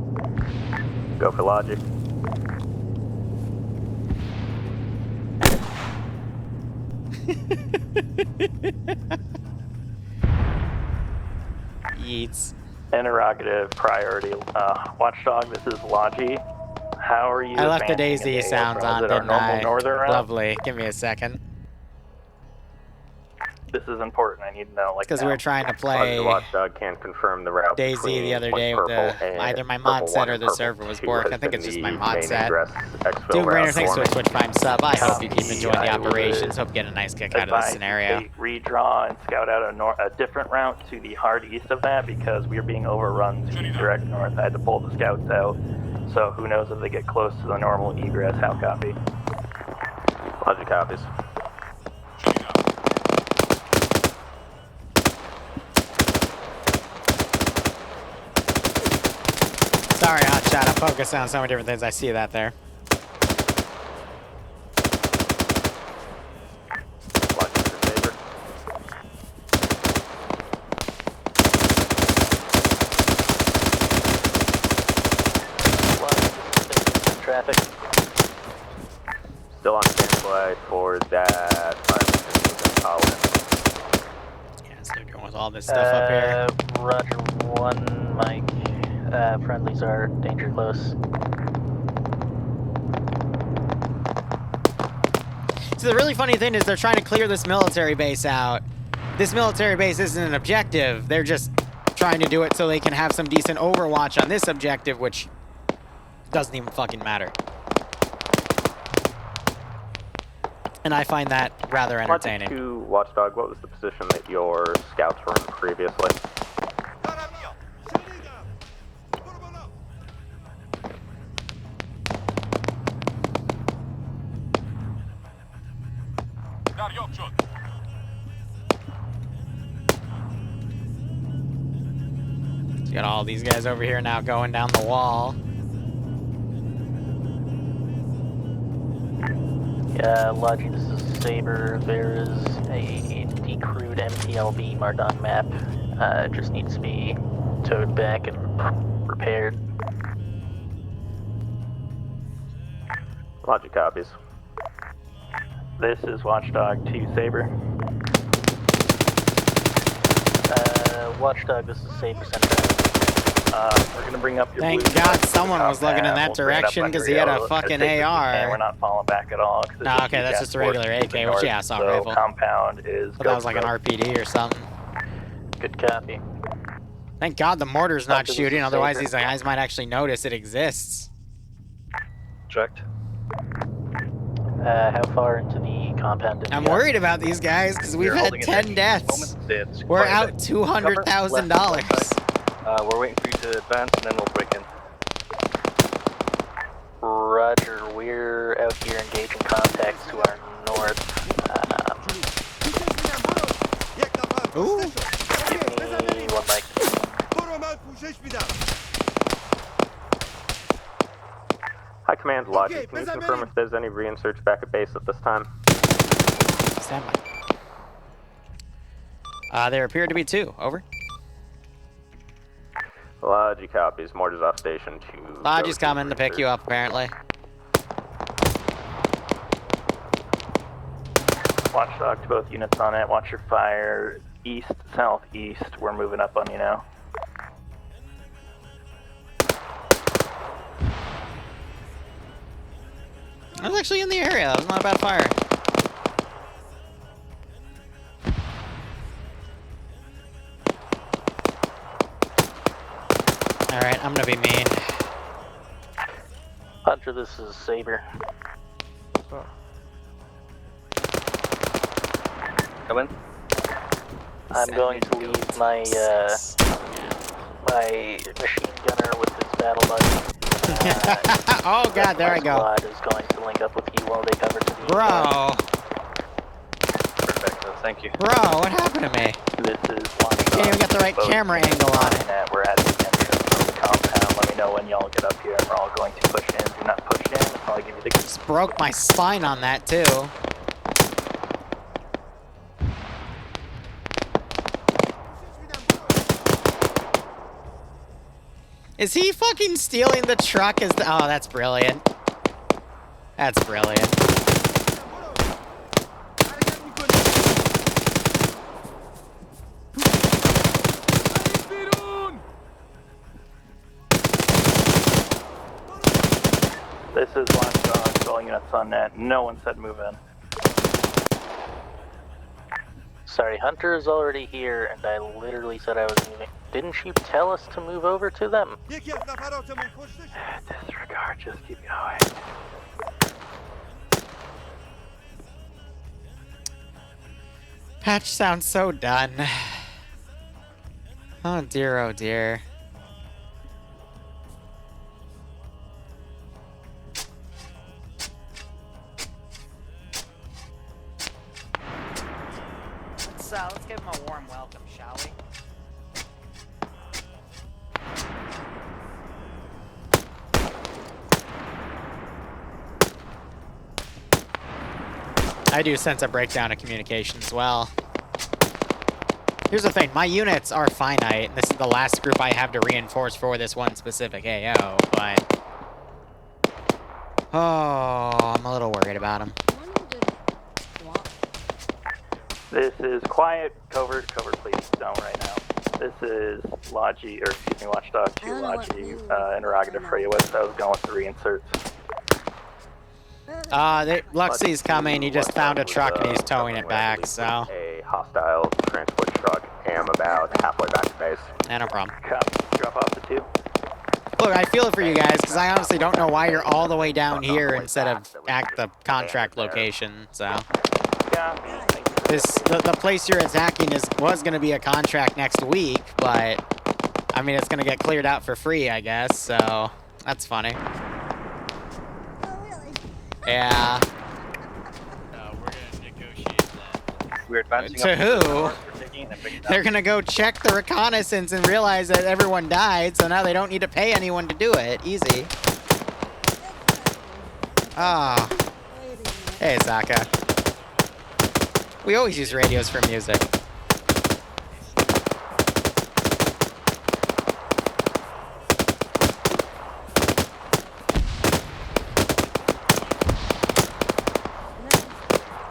Go for Logic. Yeets. Interrogative priority. Watchdog, this is Logi. How are you? I left the advancing in Daisy sounds AO? on, Is it our didn't normal I? northern route? Lovely. Give me a second. This is important. I need to know. Like, Because we were trying to play Watchdog can confirm the route DayZ between the other Point day with Purple the and either my mod Purple set 1 or and the Purple server was 2 bork. I has think been it's just the my mod main set. ingress exfil Doom route Brainer, thanks for for a me. Twitch Prime sub. I hope you keep enjoying the I would operations. Hope you get a nice kick out of this scenario. Redraw and scout out a different route to the hard east of that because we are being overrun to the direct north. I had to pull the scouts out, so who knows if they get close to the normal egress. How copy? Logic copies. Sorry, Hotshot. I'm focused on so many different things. I see that there. Traffic. Still on standby for that. Yeah, so they're going with all this stuff up here. Roger 1, Mike. Friendlies are danger close. So the really funny thing is they're trying to clear this military base out. This military base isn't an objective. They're just trying to do it so they can have some decent overwatch on this objective, which doesn't even fucking matter. And I find that rather entertaining. Logic 2 Watchdog, what was the position that your scouts were in previously? So you got all these guys over here now going down the wall. Yeah, Logi, this is Saber. There is a decrewed MTLB marked on map. It just needs to be towed back and repaired. Logic copies. This is Watchdog 2 Saber. Watchdog, this is Saber Center. We're gonna bring up your Thank blue God flag someone was looking in compound. that We'll bring it up direction because he under had a yellow fucking as quick as we can. AR. We're not falling back at all. Nah, okay, that's just a regular AK, which, yeah, assault rifle. Compound is. But that was like an RPD or something. Good copy. Thank God the mortar's not This is shooting, otherwise Saber. these guys might actually notice it exists. Direct. How far into the compound did I'm you get? worried about these guys because we've We're had holding it 10 there. deaths. It's We're quite a out bit. $200,000. We're waiting for you to advance and then we'll break in. Roger, we're out here engaging contacts to our north. Ooh. Give me one mic. High Command Logic, can you confirm if there's any re-insurge back at base at this time? Stand by. There appear to be 2. Over. Logic copies. Mortars off station to... Lodgy's coming to pick you up, apparently. Watchdog to both units on it. Watch your fire. East, southeast. We're moving up on you now. I was actually in the area. That was not a bad fire. Alright, I'm gonna be mean. Hunter, this is Saber. Come in. I'm going to leave my my machine gunner with his battle buddy. Oh God, there I go. My squad is going to link up with you while they cover to the Bro. Perfect. Thank you. Bro, what happened to me? This is Can't even get the right camera angle on it. We're at the entrance of the compound. Let me know when y'all get up here and we're all going to push in. Do not push in until I give you the... Just broke my spine on that too. Is he fucking stealing the truck? Oh, that's brilliant. That's brilliant. This is Watchdog, all units on net. No one said move in. Sorry, Hunter is already here, and I literally said I was moving. Didn't you tell us to move over to them? Disregard, just keep going. Patch sounds so done. Oh dear, oh dear. Let's give him a warm welcome, shall we? I do sense a breakdown of communication as well. Here's the thing, my units are finite, and this is the last group I have to reinforce for this one specific AO, but... Oh, I'm a little worried about him. This is quiet, covert, please don't right now. This is Logi, or excuse me, Watchdog 2, Logi, interrogative for you. That was going with the reinserts. Luxie's coming, he just found a truck and he's towing it back, so... A hostile transport truck. Am about halfway back to base. No problem. Drop off the tube. Look, I feel it for you guys, because I honestly don't know why you're all the way down here instead of at the contract location, so... The place you're attacking was going to be a contract next week, but, I mean, it's going to get cleared out for free, I guess, so that's funny. Yeah. We're gonna negotiate that. We're advancing To up who? the north, we're taking it and bringing it They're down. going to go check the reconnaissance and realize that everyone died, so now they don't need to pay anyone to do it. Easy. Ah. Hey, Zaka. We always use radios for music.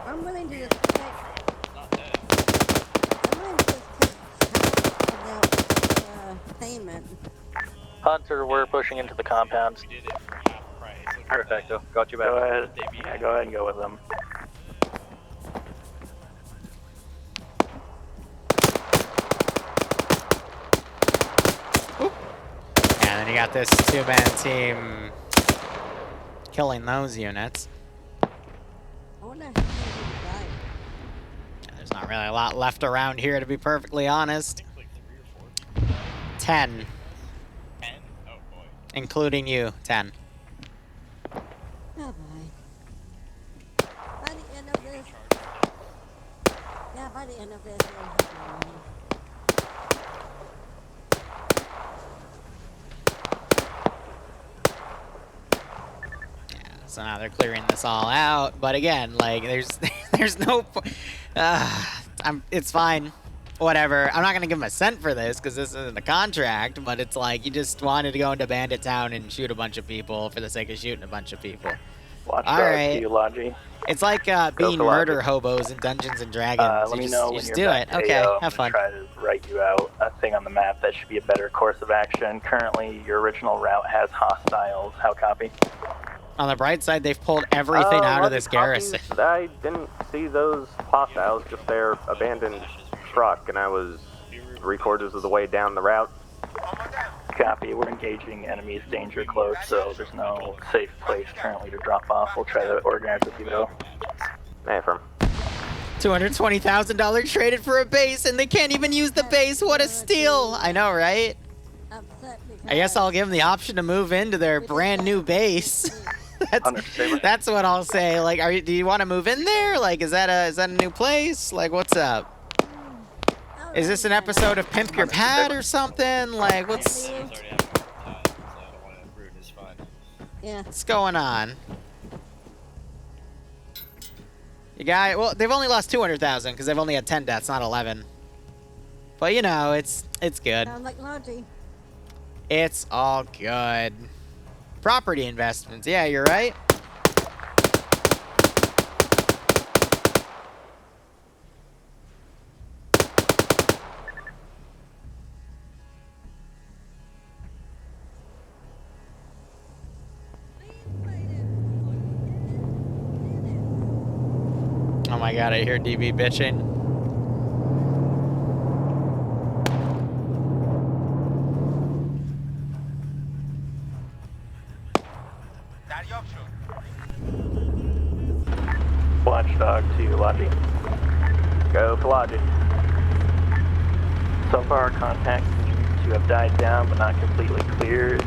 I'm willing to just take. I'm willing to just take half of that payment. Hunter, we're pushing into the compound. Perfecto. Got you back. Go ahead. Yeah, go ahead and go with them. And then you got this two-man team killing those units. I wonder how many people died. There's not really a lot left around here, to be perfectly honest. 10. 10? Oh boy. Including you, 10. Oh boy. By the end of this. Yeah, by the end of this. So now they're clearing this all out, but again, like, there's no, it's fine, whatever. I'm not gonna give them a cent for this because this isn't a contract, but it's like you just wanted to go into Bandit Town and shoot a bunch of people for the sake of shooting a bunch of people. Watch all right, Logi. it's like being murder hobos in Dungeons and Dragons. Let you me just, know you when just you're do back it. to Okay, AO. have I'm fun. gonna try to write you out a thing on the map that should be a better course of action. Currently, your original route has hostiles. How copy? On the bright side, they've pulled everything out of this garrison. I didn't see those hostiles, just their abandoned truck, and I was 3/4 of the way down the route. Copy. We're engaging enemies danger close, so there's no safe place currently to drop off. We'll try to organize with you though. Hey, firm. $220,000 traded for a base, and they can't even use the base. What a steal! I know, right? I guess I'll give them the option to move into their brand new base. That's what I'll say. Like, do you want to move in there? Like, is that a new place? Like, what's up? Is this an episode of Pimp Your Pad or something? Like, what's going on? Well, they've only lost 200,000 because they've only had 10 deaths, not 11. But you know, it's good. Sounds like Logi. It's all good. Property investments. Yeah, you're right. Oh my god, I hear DB bitching. to Logic. Go for Logic. So far, contacts seem to have died down, but not completely clear.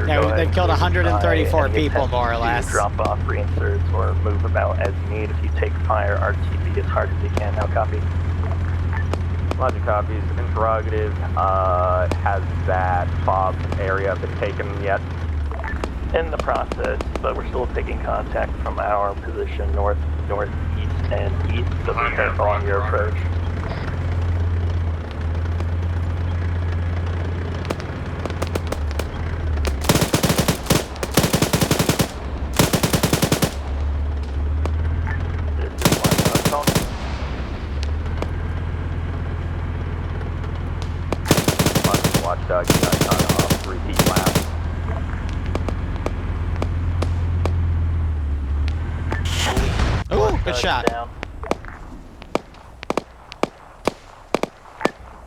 Yeah, they've killed 134 people, more or less. Drop off reinserts or move about as you need. If you take fire, RTB as hard as you can. Now copy. Logic copies. Interrogative. Has that fob area been taken yet? In the process, but we're still taking contact from our position north, northeast, and east, so be careful on your approach. Watchdog, you guys on off. Repeat last. Ooh, good shot. Down.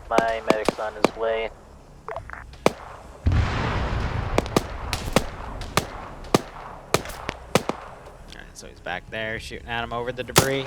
My medic's on his way. Alright, so he's back there shooting at him over the debris.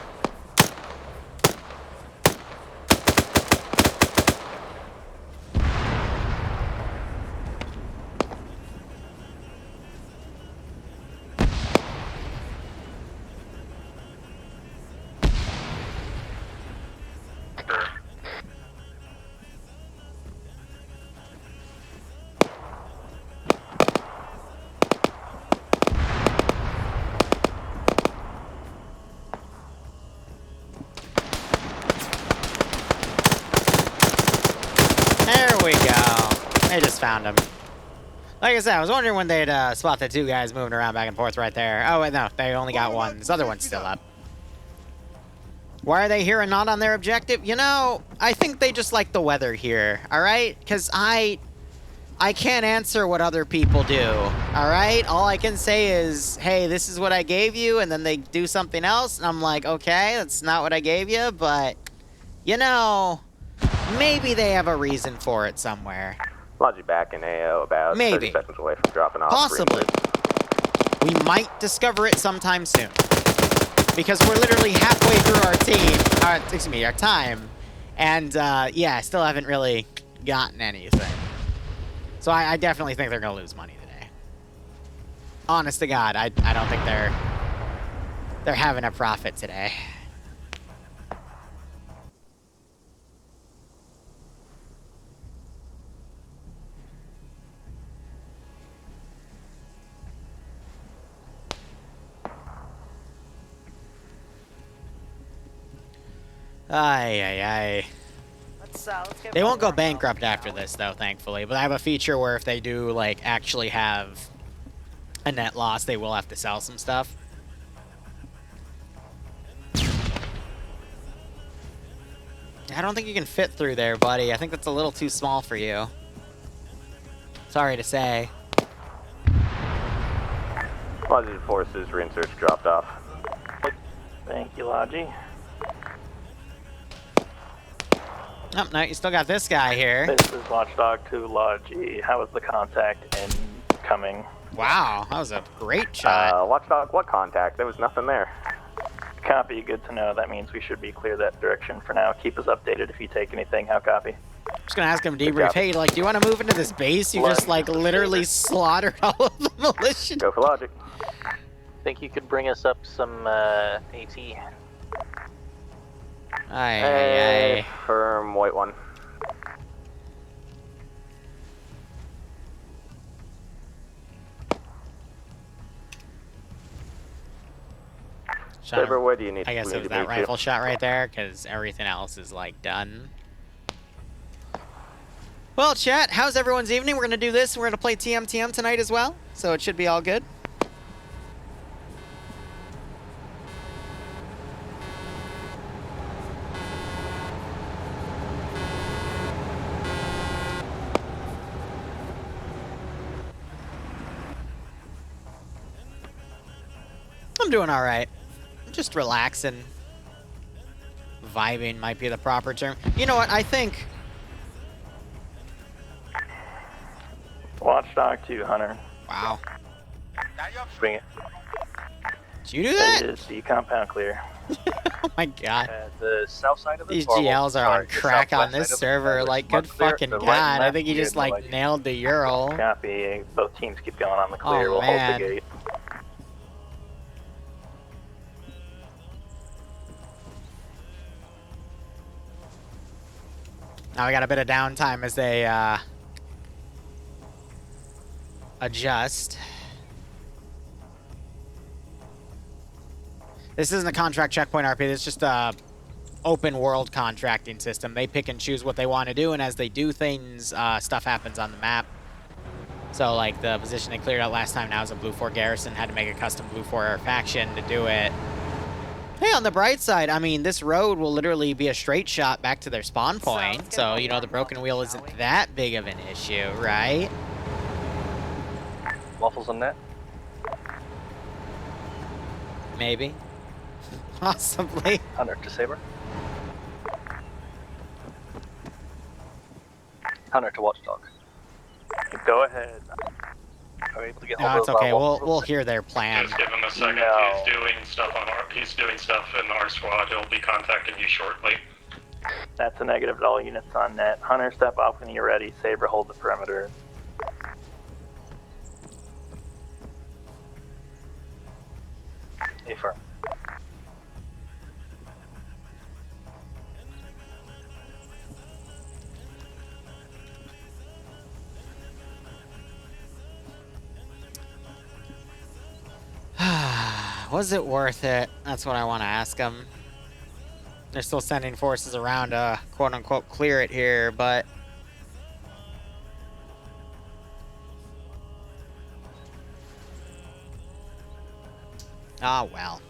There we go. They just found him. Like I said, I was wondering when they'd spot the two guys moving around back and forth right there. Oh, wait, no. They only got one. This other one's still up. Why are they here and not on their objective? You know, I think they just like the weather here, alright? Because I can't answer what other people do, alright? All I can say is, hey, this is what I gave you, and then they do something else, and I'm like, okay, that's not what I gave you, but, you know, maybe they have a reason for it somewhere. Logic back in AO about 30 seconds away from dropping off. Possibly. We might discover it sometime soon. Because we're literally halfway through our time. And, yeah, I still haven't really gotten anything. So I definitely think they're going to lose money today. Honest to God, I don't think they're having a profit today. Ay. Let's get They won't go bankrupt after this, though, thankfully. But I have a feature where if they do, like, actually have a net loss, they will have to sell some stuff. I don't think you can fit through there, buddy. I think that's a little too small for you. Sorry to say. Logic forces, reinserts dropped off. Thank you, Logi. Oh, no, you still got this guy here. This is Watchdog 2 Logi. How was the contact incoming? Wow, that was a great shot. Watchdog, what contact? There was nothing there. Copy, good to know. That means we should be clear that direction for now. Keep us updated if you take anything. How copy? I'm just gonna ask him debrief. Hey, like, do you want to move into this base? You just, like, literally slaughtered all of the militia. Go for Logic. Think you could bring us up some AT? Aye. Firm white one. Saber, where do you need I guess it was that rifle shot right there, because everything else is, like, done. Well, chat, how's everyone's evening? We're going to do this. We're going to play TMTM tonight as well, so it should be all good. I'm doing all right. Just relaxing. Vibing might be the proper term. You know what? I think... Watchdog 2, Hunter. Wow. Bring it. Did you do that? It is the compound clear. Oh my god. The south side of it. These or, GLs are sorry, on the crack on southwest this side of it, server. there's Like, mud good clear. fucking The right god. and I left, think he we just, have no like, idea. nailed the Ural. Copy. Both teams keep going on the clear. Oh, We'll hold the man. gate. Now we got a bit of downtime as they, adjust. This isn't a contract checkpoint RP. It's just a open world contracting system. They pick and choose what they want to do, and as they do things, stuff happens on the map. So, like, the position they cleared out last time now is a Blue 4 garrison. Had to make a custom Blue 4 faction to do it. Hey, on the bright side, I mean, this road will literally be a straight shot back to their spawn point. So, you know, the broken wheel isn't that big of an issue, right? Waffles on net. Maybe. Possibly. Hunter to Saber. Hunter to Watchdog. Go ahead. Are we able to get No, hold it's of, okay. Waffles? We'll hear their plan. Just give him a second. No. He's doing stuff in our squad. He'll be contacting you shortly. That's a negative to all units on net. Hunter, step off when you're ready. Saber, hold the perimeter. Affirm. Was it worth it? That's what I want to ask them. They're still sending forces around to quote-unquote clear it here, but... Ah, well.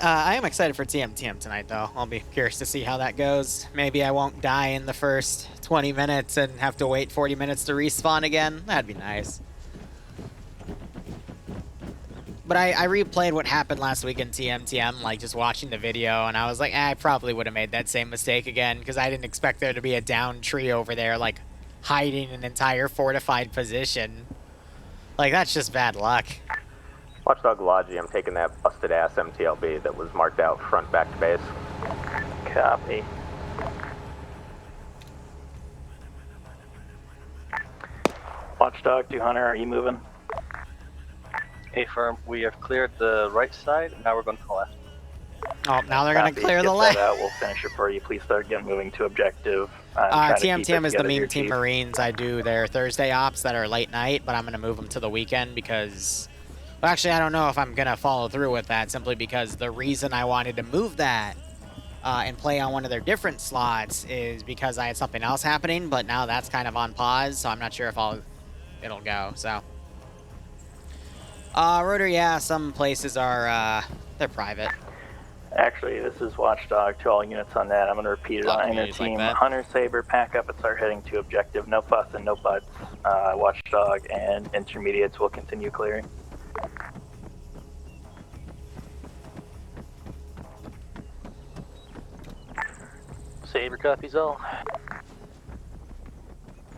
I am excited for TM tonight, though. I'll be curious to see how that goes. Maybe I won't die in the first 20 minutes and have to wait 40 minutes to respawn again. That'd be nice. But I replayed what happened last week in TM, like just watching the video, and I was like, I probably would have made that same mistake again, because I didn't expect there to be a down tree over there, like, hiding an entire fortified position. Like, that's just bad luck. Watchdog Logi, I'm taking that busted ass MTLB that was marked out front back to base. Copy. Watchdog to Hunter, are you moving? Affirm. We have cleared the right side. Now we're going to the left. Oh, now they're going to clear the left. We'll finish it for you. Please start moving to objective. TM is the Meme Team Marines. I do their Thursday ops that are late night, but I'm going to move them to the weekend because... Well, actually, I don't know if I'm going to follow through with that, simply because the reason I wanted to move that and play on one of their different slots is because I had something else happening, but now that's kind of on pause, so I'm not sure if it'll go, so... Rotor, yeah, some places are, they're private. Actually, this is Watchdog to all units on that. I'm going to repeat it on inner team. Like Hunter, Saber, pack up and start heading to objective. No fuss and no butts. Watchdog and intermediates will continue clearing. Saber copies all.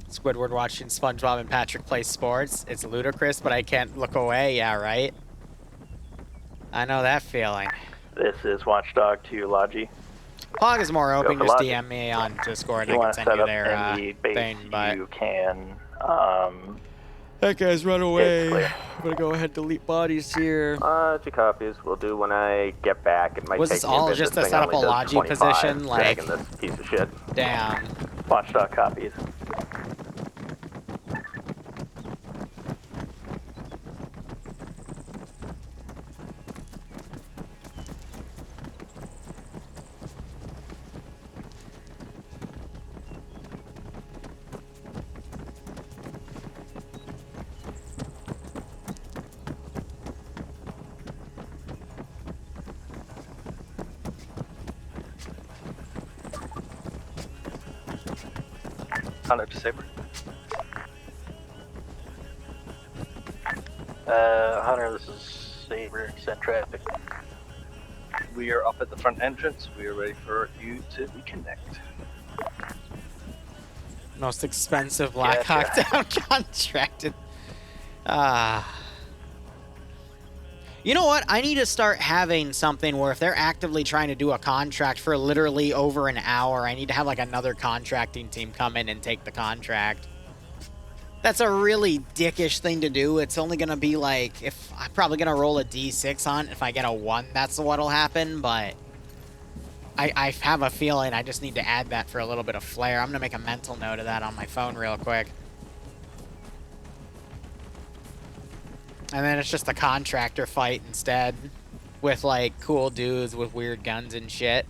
Squidward watching SpongeBob and Patrick play sports. It's ludicrous, but I can't look away. Yeah, right? I know that feeling. This is Watchdog to Logi. POG is more open. Just Logi. DM me on Discord. If you I want can to send set you up their in the base, thing, but... you can. That guy's run away. I'm gonna go ahead and delete bodies here. 2 copies. We'll do when I get back. It might Was take this me a all bit. just This to thing set up only a does Logi 25, position? Like, dragging this piece of shit. Damn. Watchdog copies. Hunter to Saber. Hunter, this is Saber. Send traffic. we are up at the front entrance. We are ready for you to reconnect. Most expensive Black Hawk Down contracted. You know what? I need to start having something where if they're actively trying to do a contract for literally over an hour, I need to have like another contracting team come in and take the contract. That's a really dickish thing to do. It's only going to be like, if I'm probably going to roll a D6 on it. If I get a 1, that's what'll happen, but I have a feeling I just need to add that for a little bit of flair. I'm going to make a mental note of that on my phone real quick. And then it's just a contractor fight instead with, like, cool dudes with weird guns and shit.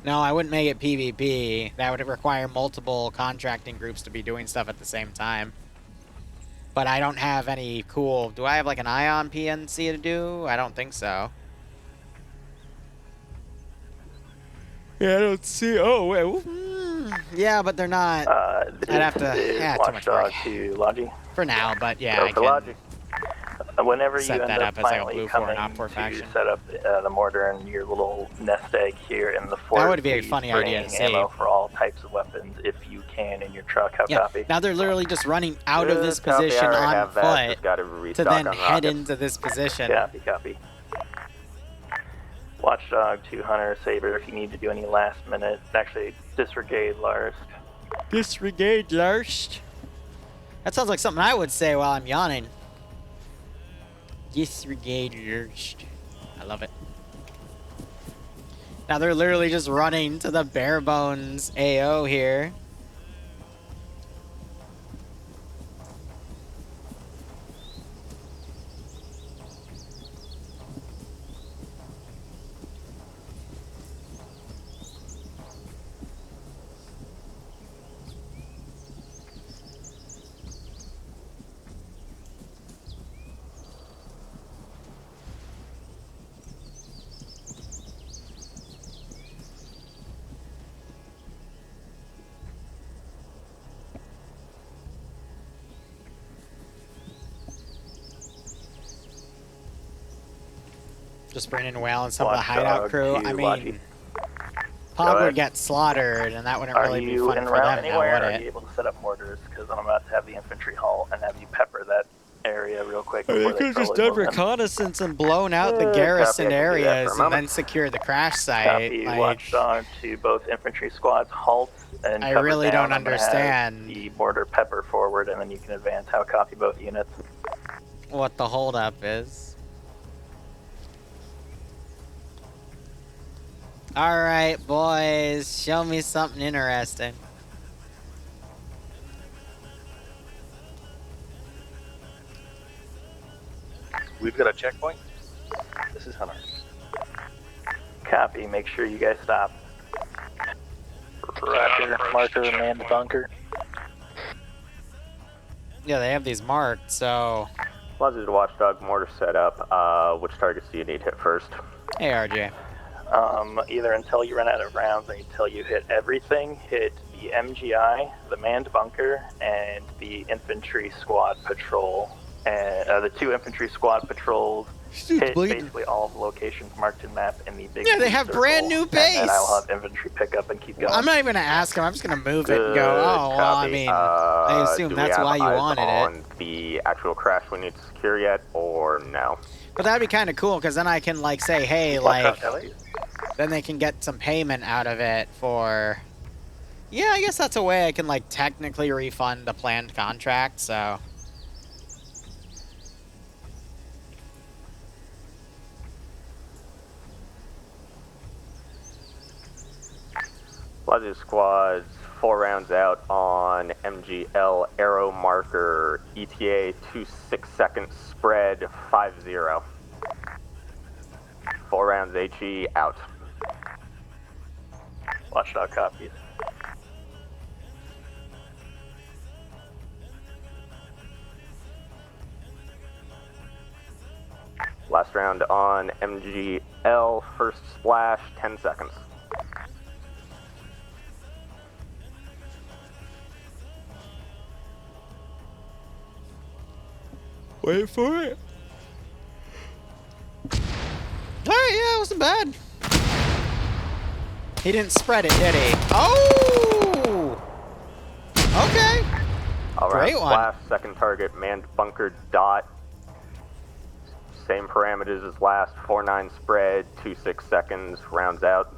No, I wouldn't make it PvP. That would require multiple contracting groups to be doing stuff at the same time. But I don't have any cool... Do I have, like, an Ion PNC to do? I don't think so. Yeah, I don't see... Oh, wait. Yeah, but they're not... I'd have to... Yeah, too much work. To Logi. For now, but yeah, I for can... Logi. Whenever you set end that up up as like a finally blue 4 coming and op4 to faction. set up the mortar and your little nest egg here in the fort, That would be a please funny bring idea to see. ammo for all types of weapons if you can in your truck. How Yeah, copy? now they're literally just running out of this Copy, position I already on have that. Just foot gotta to restock then on head rockets. into this position. Copy. Watchdog 2 Hunter Saber, if you need to do any last minute, actually disregard Lars. Disregard Lars. That sounds like something I would say while I'm yawning. Disregard Lars. I love it. Now they're literally just running to the bare bones AO here. Just bringing Whale and some of the hideout crew. I mean, Pog would get slaughtered, and that wouldn't really be fun for them now, anywhere? would Are it? you able to set up mortars? Because I'm about to have the infantry halt and have you pepper that area real quick. They could have just done reconnaissance and blown out the garrison areas and then secure the crash site. Copy. Like, Watchdog to both infantry squads, halt and I cover really down. don't I'm gonna have understand. the mortar pepper forward, and then you can advance. How copy both units? what the holdup is. Alright, boys. Show me something interesting. We've got a checkpoint. This is Hunter. Copy. Make sure you guys stop. Roger. Marker, man the bunker. Yeah, they have these marked, so... Logic to Watchdog, mortar set up. Which targets do you need hit first? Hey, RJ. Either until you run out of rounds or until you hit everything, hit the MGI, the manned bunker, and the infantry squad patrol. And the 2 infantry squad patrols hit basically all the locations marked in map in the big. Yeah, they have circle, brand new base. And I'll have infantry pick up and keep going. I'm not even gonna ask him. I'm just gonna move it and go, oh, well, I mean, I assume that's why you wanted it. On the actual crash we need to secure yet, or no? But that'd be kind of cool, because then I can, like, say, hey, like, then they can get some payment out of it for... Yeah, I guess that's a way I can, like, technically refund a planned contract, so... Logic squads, 4 rounds out on MGL arrow marker, ETA 2-6 seconds, spread 5-0. 4 rounds HE out. Watchdog copies. Last round on MGL, first splash, 10 seconds. Wait for it. Alright, yeah, it wasn't bad. He didn't spread it, did he? Oh! Okay. All right, Great one. Splash, second target, manned bunker dot. Same parameters as last, 4-9 spread, 2-6 seconds, rounds out.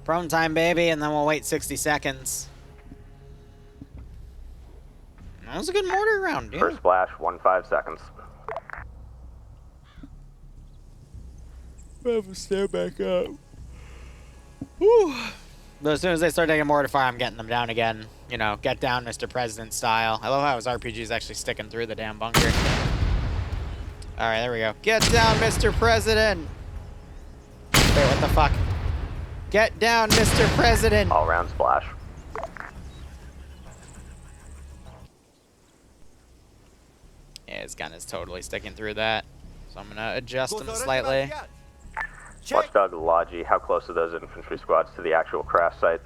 Prone time, baby, and then we'll wait 60 seconds. That was a good mortar round, dude. First splash, 1-5 seconds. Have to stand back up. Whew. But as soon as they start taking mortar fire, I'm getting them down again. You know, get down, Mr. President style. I love how his RPG is actually sticking through the damn bunker. All right, there we go. Get down, Mr. President. Wait, what the fuck? Get down, Mr. President. All round splash. Yeah, his gun is totally sticking through that. So I'm gonna adjust him slightly. Watchdog Logi, how close are those infantry squads to the actual crash site?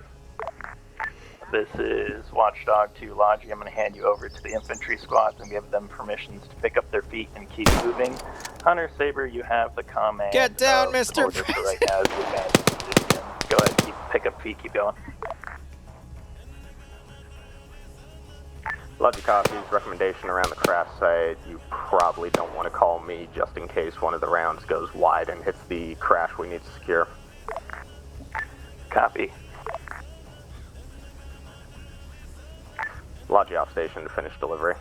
This is Watchdog to Logi. I'm going to hand you over to the infantry squads and give them permissions to pick up their feet and keep moving. Hunter Saber, you have the command. Get down, Mr. Order for right now as you advance into position. Go ahead, pick up feet, keep going. Logi copies, recommendation around the crash site. You probably don't want to call me just in case one of the rounds goes wide and hits the crash we need to secure. Copy. Logi off station to finish delivery.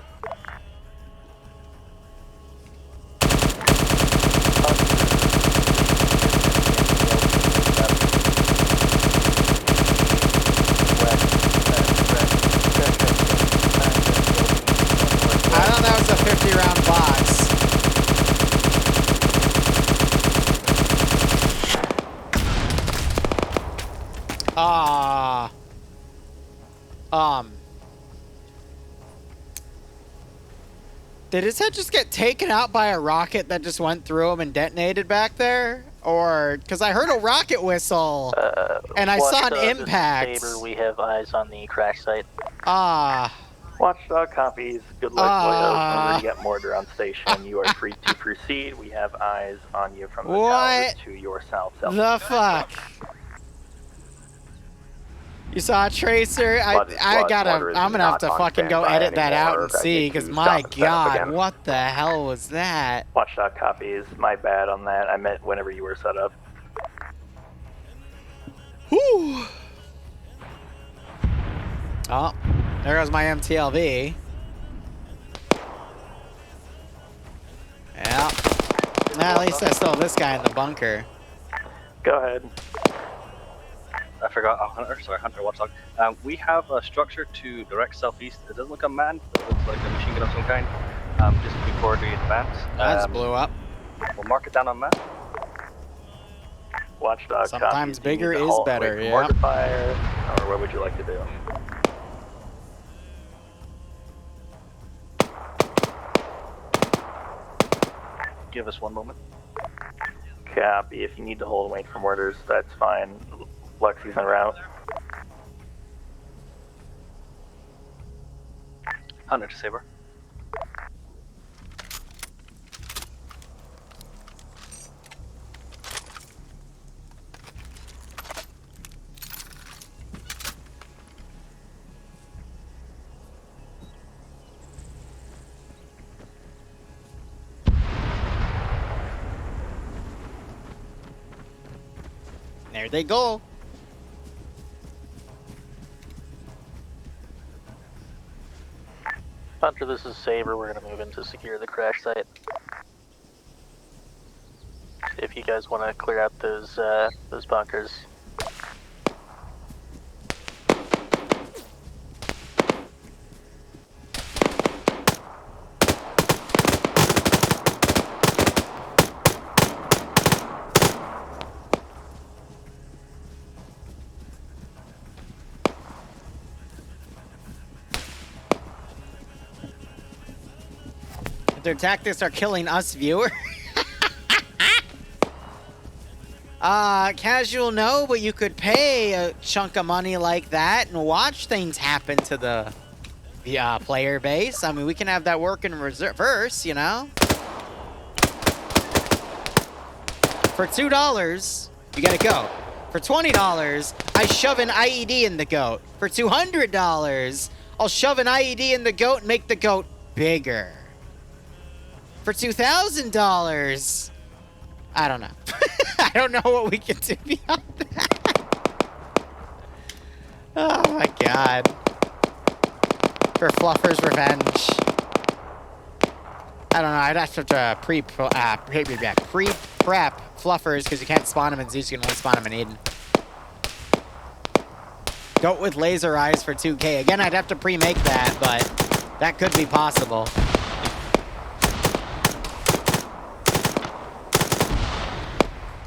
I thought that was a 50-round box. Did his head just get taken out by a rocket that just went through him and detonated back there? Or, because I heard a rocket whistle, and I saw an impact. Saber, we have eyes on the crash site. Watchdog copies. Good luck, boyos. Remember to get mortar on station. You are free to proceed. We have eyes on you from the towers to your south. The fuck? You saw a tracer? I'm gonna have to fucking go edit that out and see, because my god, what the hell was that? Watchdog copies. My bad on that. I meant whenever you were set up. Whew. Oh, there goes my MTLV. Yeah. At least I still have this guy in the bunker. Go ahead. I forgot, Hunter Watchdog. We have a structure to direct southeast. It doesn't look unmanned, but it looks like a machine gun of some kind. Just before the advance. That just blew up. We'll mark it down on map. Watchdog sometimes copies. bigger is better, yeah. Mortar fire, or what would you like to do? Give us one moment. Copy. If you need to hold and wait for mortars, that's fine. Lexi's en route. Hunter to Saber. There they go. Hunter, this is Saber. We're gonna move in to secure the crash site. If you guys want to clear out those bunkers. Their tactics are killing us, viewer. Casual, no, but you could pay a chunk of money like that and watch things happen to the player base. I mean, we can have that work in reverse, you know? For $2, you get a goat. For $20, I shove an IED in the goat. For $200, I'll shove an IED in the goat and make the goat bigger. For $2,000, I don't know. I don't know what we can do beyond that. Oh my god. For Fluffer's Revenge. I don't know, I'd have to pre-prep Fluffers, because you can't spawn them in Zeus, you can only spawn them in Eden. Goat with laser eyes for 2K. Again, I'd have to pre-make that, but that could be possible.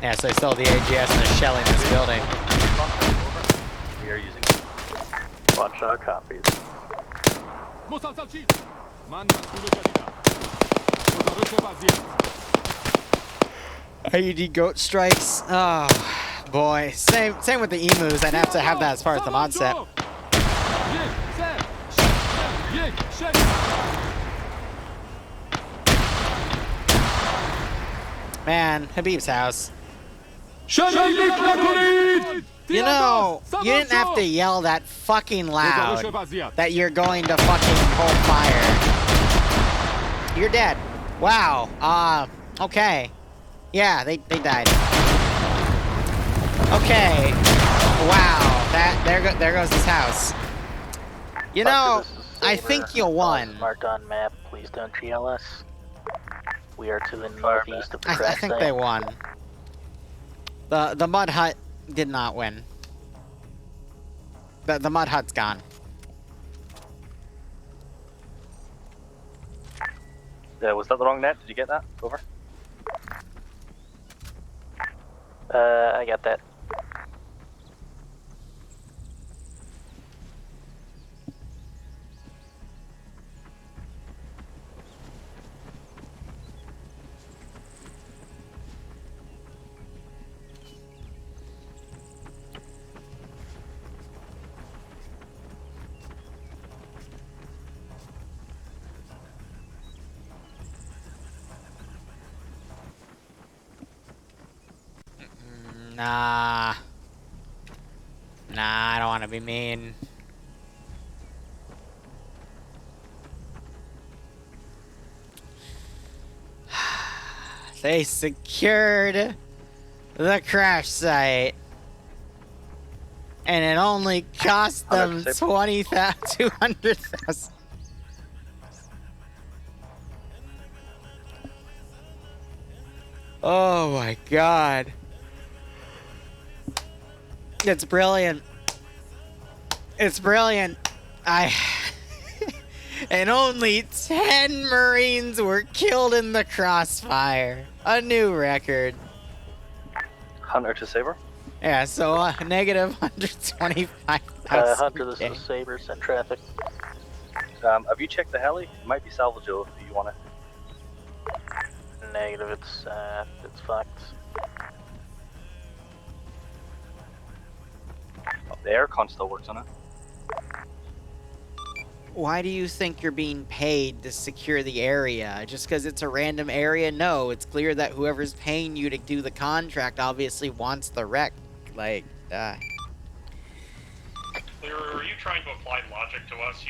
Yeah, so I still have the AGS and they're shelling this building. We are using Watchdog copies. IED goat strikes. Oh boy. Same with the emus. I'd have to have that as part of the mod set. Man, Habib's house. You know, you didn't have to yell that fucking loud that you're going to fucking hold fire. You're dead. Wow. Okay. Yeah, they died. Okay. Wow. There goes his house. You know, I think you won. Marked on map, please don't GLS. We are to the northeast of the I crash think site. they won. The mud hut did not win. The mud hut's gone. Was that the wrong net? Did you get that? Over. I got that. Nah, I don't want to be mean. They secured the crash site, and it only cost them 200,000. Oh my god. It's brilliant. It's brilliant. And only 10 Marines were killed in the crossfire. A new record. Hunter to Saber. Yeah, so negative 125,000. Hunter, this is Saber, send traffic. Have you checked the heli? It might be salvageable if you want it. Negative, it's fucked. The aircon still works on it. Why do you think you're being paid to secure the area? Just because it's a random area? No, it's clear that whoever's paying you to do the contract obviously wants the wreck. Like, Liru, are you trying to apply logic to us?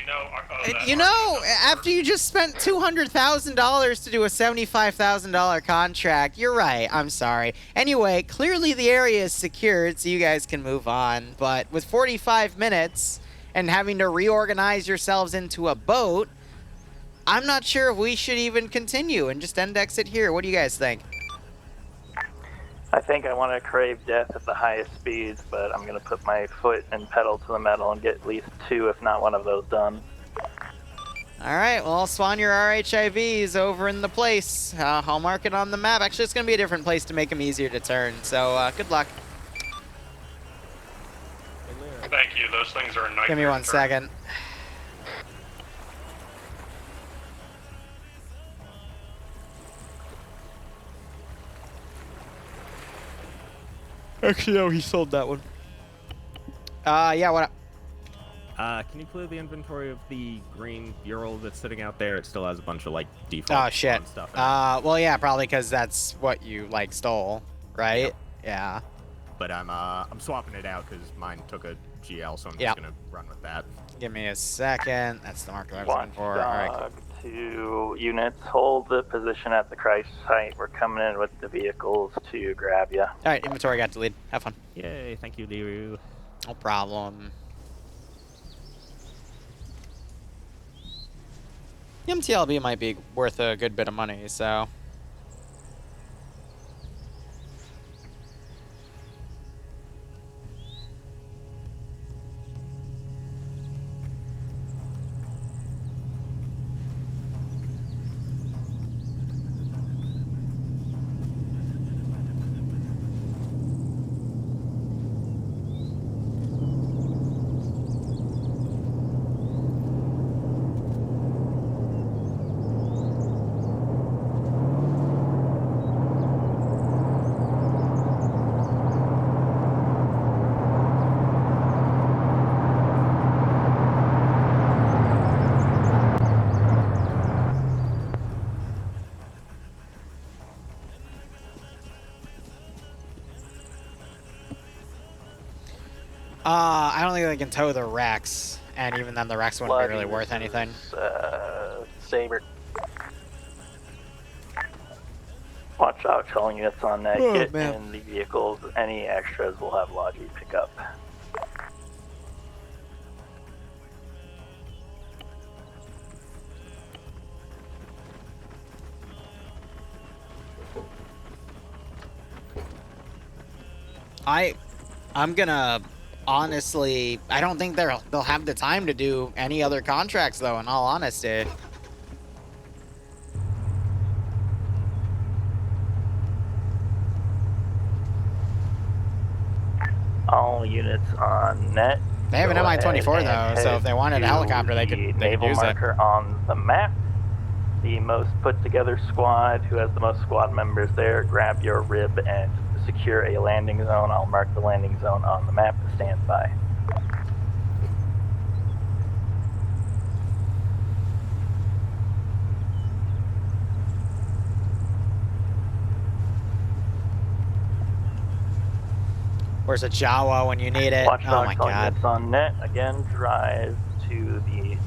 You know, after you just spent $200,000 to do a $75,000 contract, you're right. I'm sorry. Anyway, clearly the area is secured, so you guys can move on. But with 45 minutes and having to reorganize yourselves into a boat, I'm not sure if we should even continue and just end exit here. What do you guys think? I think I want to crave death at the highest speeds, but I'm going to put my foot and pedal to the metal and get at least 2, if not one of those done. Alright, well, I'll spawn your RHIVs over in the place. I'll mark it on the map. Actually, it's going to be a different place to make them easier to turn, so good luck. Thank you, those things are a nightmare. Give me 1 second. Actually, no, he sold that one. Yeah, what up? Can you clear the inventory of the green Ural that's sitting out there? It still has a bunch of, like, default Oh, shit. stuff. Well, yeah, probably because that's what you, like, stole. right? Yeah. But I'm swapping it out because mine took a GL, so I'm Yep. just gonna run with that. Give me a second. That's the marker I was looking for. All right. Watchdog to units, hold the position at the crash site. We're coming in with the vehicles to grab you. All right, inventory got deleted. Have fun. Yay, thank you, Liru. No problem. The MTLB might be worth a good bit of money, so. I don't think they can tow the Rex, and even then the Rex wouldn't be really worth anything. Saber. Watchdog telling units on that. Oh, Get man. in the vehicles. Any extras will have Logi pick up. I'm gonna honestly, I don't think they'll have the time to do any other contracts though, in all honesty. All units on net. They have an go Mi-24 ahead though, so and if they wanted a head helicopter, they to could naval use it. marker on the map. The most put together squad, who has the most squad members there, grab your rib and secure a landing zone. I'll mark the landing zone on the map to stand by. Where's a Jawa when you need it? Watchdog Oh my telling god. units on net. Again, drive to the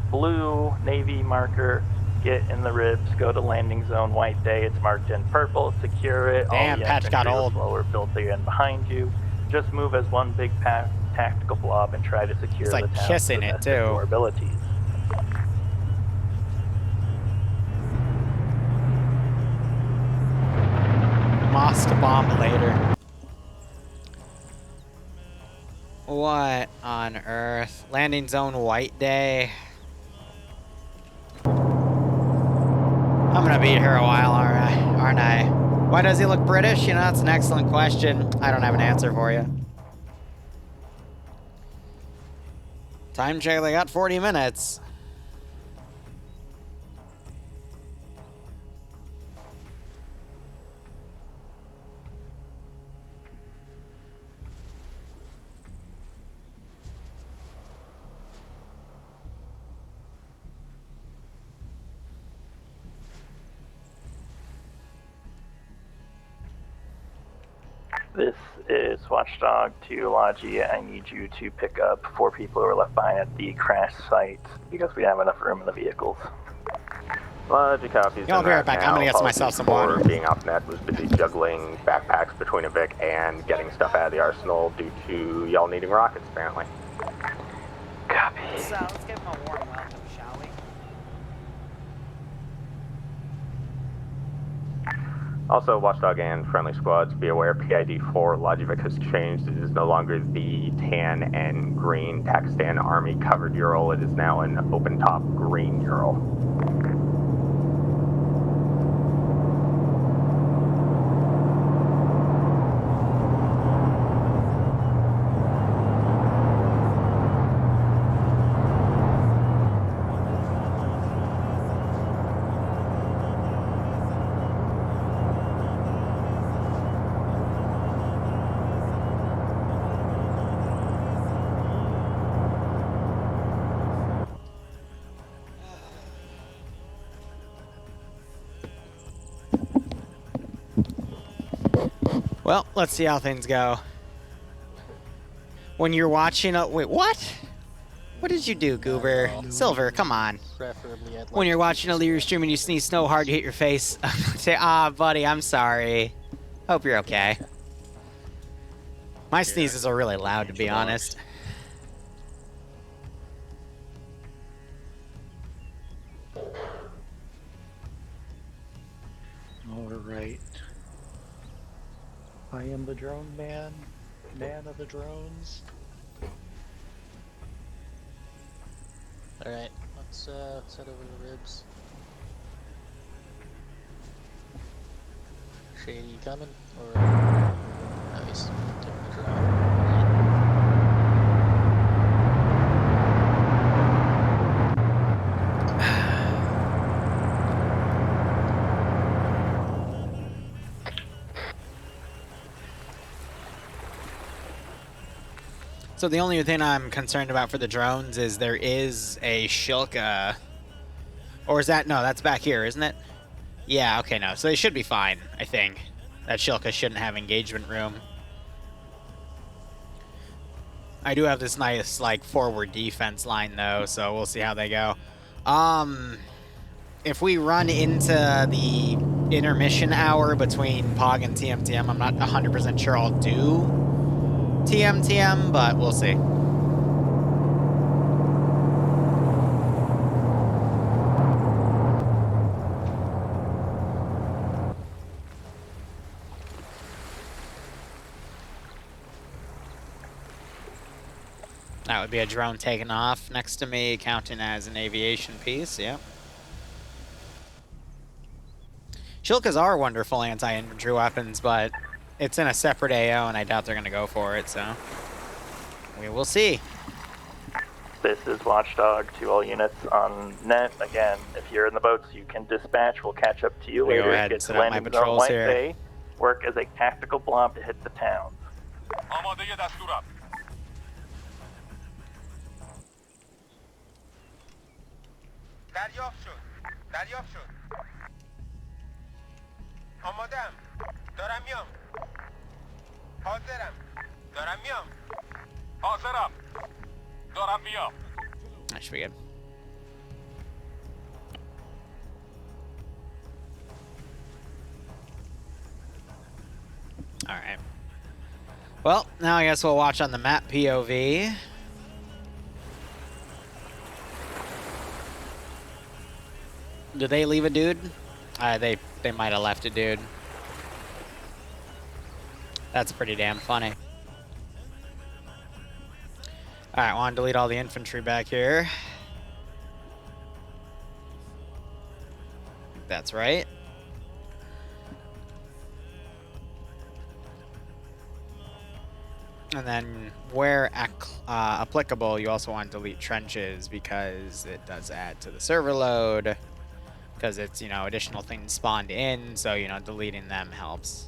blue Navy marker. Get in the ribs, go to landing zone, white day, it's marked in purple, secure it. Damn, all the patch got infantry old. with lower built in behind you. Just move as one big tactical blob and try to secure It's like the town kissing to the it, best of too. your abilities. Mosque bomb later. What on earth? Landing zone white day. I'm gonna be here a while, aren't I? Why does he look British? You know, that's an excellent question. I don't have an answer for you. Time check, they got 40 minutes. This is Watchdog to Logi. I need you to pick up 4 people who are left behind at the crash site because we have enough room in the vehicles. Logi copies. Yeah, I'll be right back. I'm gonna get myself some water. Being off net was busy juggling backpacks between a Vic and getting stuff out of the arsenal due to y'all needing rockets, apparently. Copy. Let's give him a warm welcome, shall we? Also, Watchdog and friendly squads, be aware PID for Logivic has changed. It is no longer the tan and green Pakistan Army covered Ural. It is now an open top green Ural. Well, let's see how things go. When you're watching a... Wait, what? What did you do, Goober? Silver, come on. Preferably, I'd like When you're to watching a Liru stream and you sneeze snow hard, you hit your face. Say, buddy, I'm sorry. Hope you're okay. My sneezes are really loud, to be honest. Alright. I am the drone man. Man of the drones. Alright, let's head over the ribs. Shady coming? Or... No, he's taking the drone. So the only thing I'm concerned about for the drones is there is a Shilka. Or is that... No, that's back here, isn't it? Yeah, okay, no. So they should be fine, I think. That Shilka shouldn't have engagement room. I do have this nice, like, forward defense line, though, so we'll see how they go. If we run into the intermission hour between POG and TMTM, I'm not 100% sure I'll do TMTM, but we'll see. That would be a drone taking off next to me, counting as an aviation piece, yeah. Shilkas are wonderful anti-infantry weapons, but it's in a separate AO, and I doubt they're going to go for it, so we will see. This is Watchdog to all units on net. Again, if you're in the boats, you can dispatch. We'll catch up to you later. Go ahead and set up my patrols here. Bay. Work as a tactical blob to hit the towns. دریافت شد. دریافت شد. آمادم. دارم میام. حاضرم. دارم میام. حاضرم. دارم میام. That should be good. Alright. Well, now I guess we'll watch on the map POV. Did they leave a dude? They might have left a dude. That's pretty damn funny. Alright, I want to delete all the infantry back here. That's right. And then, where applicable, you also want to delete trenches because it does add to the server load. Because it's, you know, additional things spawned in, so, you know, deleting them helps.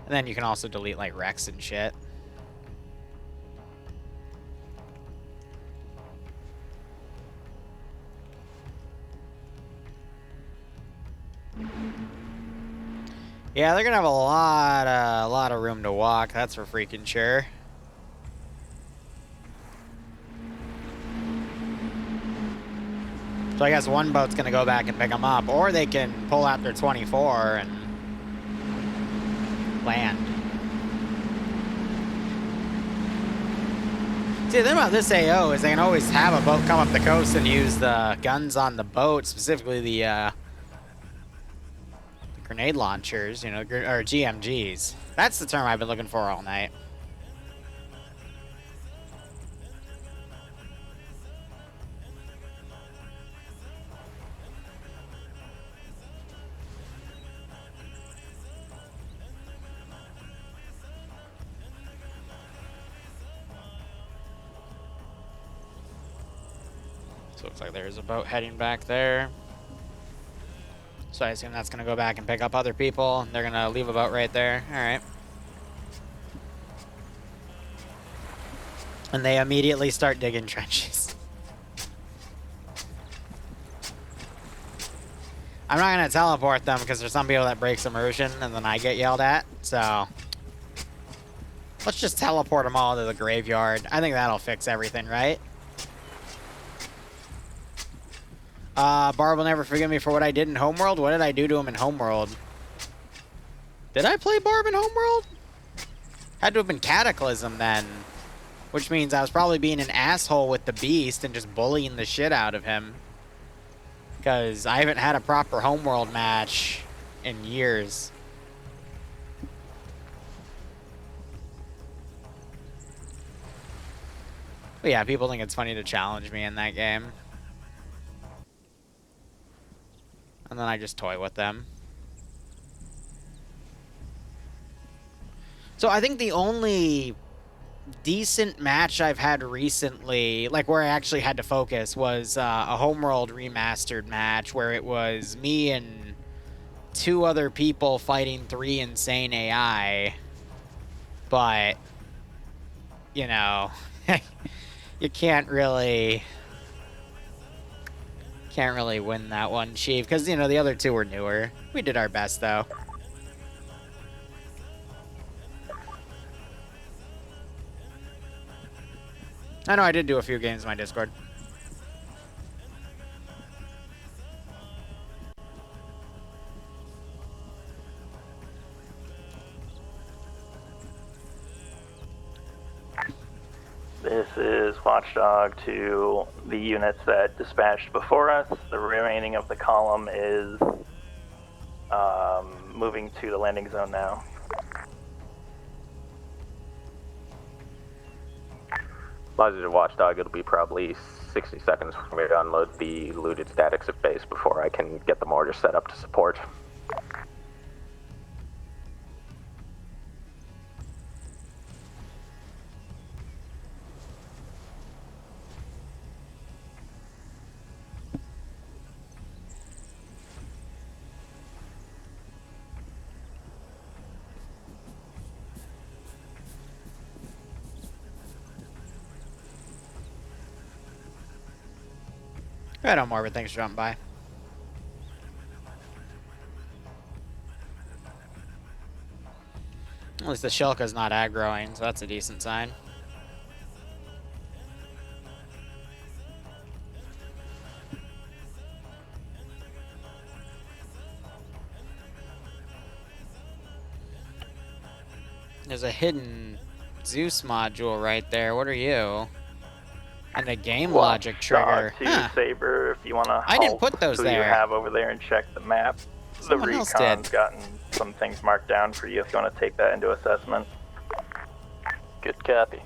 And then you can also delete, like, wrecks and shit. Yeah, they're gonna have a lot of room to walk, that's for freaking sure. So I guess one boat's gonna go back and pick them up, or they can pull out their 24 and land. See, the thing about this AO is they can always have a boat come up the coast and use the guns on the boat, specifically the grenade launchers, you know, or GMGs. That's the term I've been looking for all night. So looks like there's a boat heading back there. So I assume that's going to go back and pick up other people. They're going to leave a boat right there. All right. And they immediately start digging trenches. I'm not going to teleport them because there's some people that breaks immersion and then I get yelled at. So Let's just teleport them all to the graveyard. I think that'll fix everything, right? Barb will never forgive me for what I did in Homeworld. What did I do to him in Homeworld? Did I play Barb in Homeworld? Had to have been Cataclysm then. Which means I was probably being an asshole with the Beast and just bullying the shit out of him. Because I haven't had a proper Homeworld match in years. But yeah, people think it's funny to challenge me in that game. And then I just toy with them. So I think the only decent match I've had recently, like where I actually had to focus, was a Homeworld remastered match where it was me and 2 other people fighting 3 insane AI. But, you know, you can't really win that one, Chief, because, you know, the other 2 were newer. We did our best, though. I know I did do a few games in my Discord. This is Watchdog to the units that dispatched before us. The remaining of the column is moving to the landing zone now. Logic to Watchdog, it'll be probably 60 seconds for me to unload the looted statics at base before I can get the mortar set up to support. Right on, Morbid. Thanks for dropping by. At least the Shilka's not aggroing, so that's a decent sign. There's a hidden Zeus module right there. What are you? And a game logic trigger. To Saber, if you want to. I didn't put those who there. You have over there and check the map. Someone else the recon's did. gotten some things marked down for you if you want to take that into assessment. Good copy.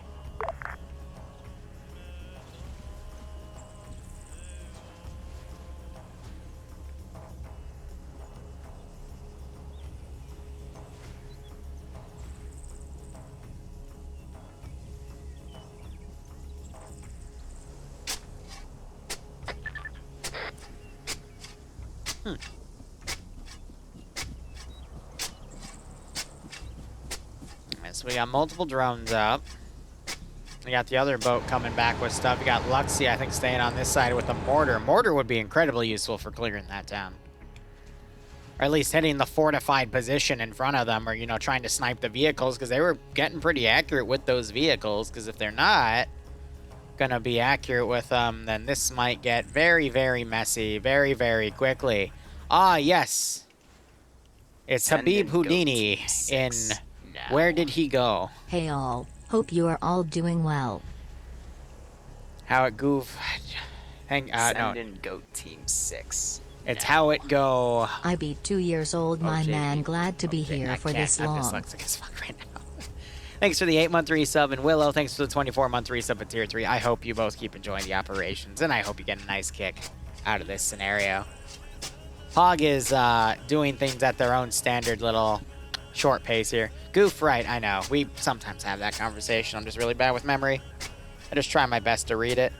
So we got multiple drones up. We got the other boat coming back with stuff. We got Luxie, I think, staying on this side with a mortar. Mortar would be incredibly useful for clearing that down. Or at least hitting the fortified position in front of them, or, you know, trying to snipe the vehicles, because they were getting pretty accurate with those vehicles, because if they're not gonna be accurate with them, then this might get very, very messy very, very quickly. Ah, yes. It's Habib Houdini in... Where did he go? Hey all, hope you are all doing well. How it goof. Send in Goat Team 6. It's how it go. I be 2 years old, my man. Glad to be here for this long. I'm dyslexic as fuck right now. Thanks for the 8-month resub, and Willow, thanks for the 24-month resub at Tier 3. I hope you both keep enjoying the operations, and I hope you get a nice kick out of this scenario. POG is doing things at their own standard little short pace here. Goof, right, I know. We sometimes have that conversation. I'm just really bad with memory. I just try my best to read it.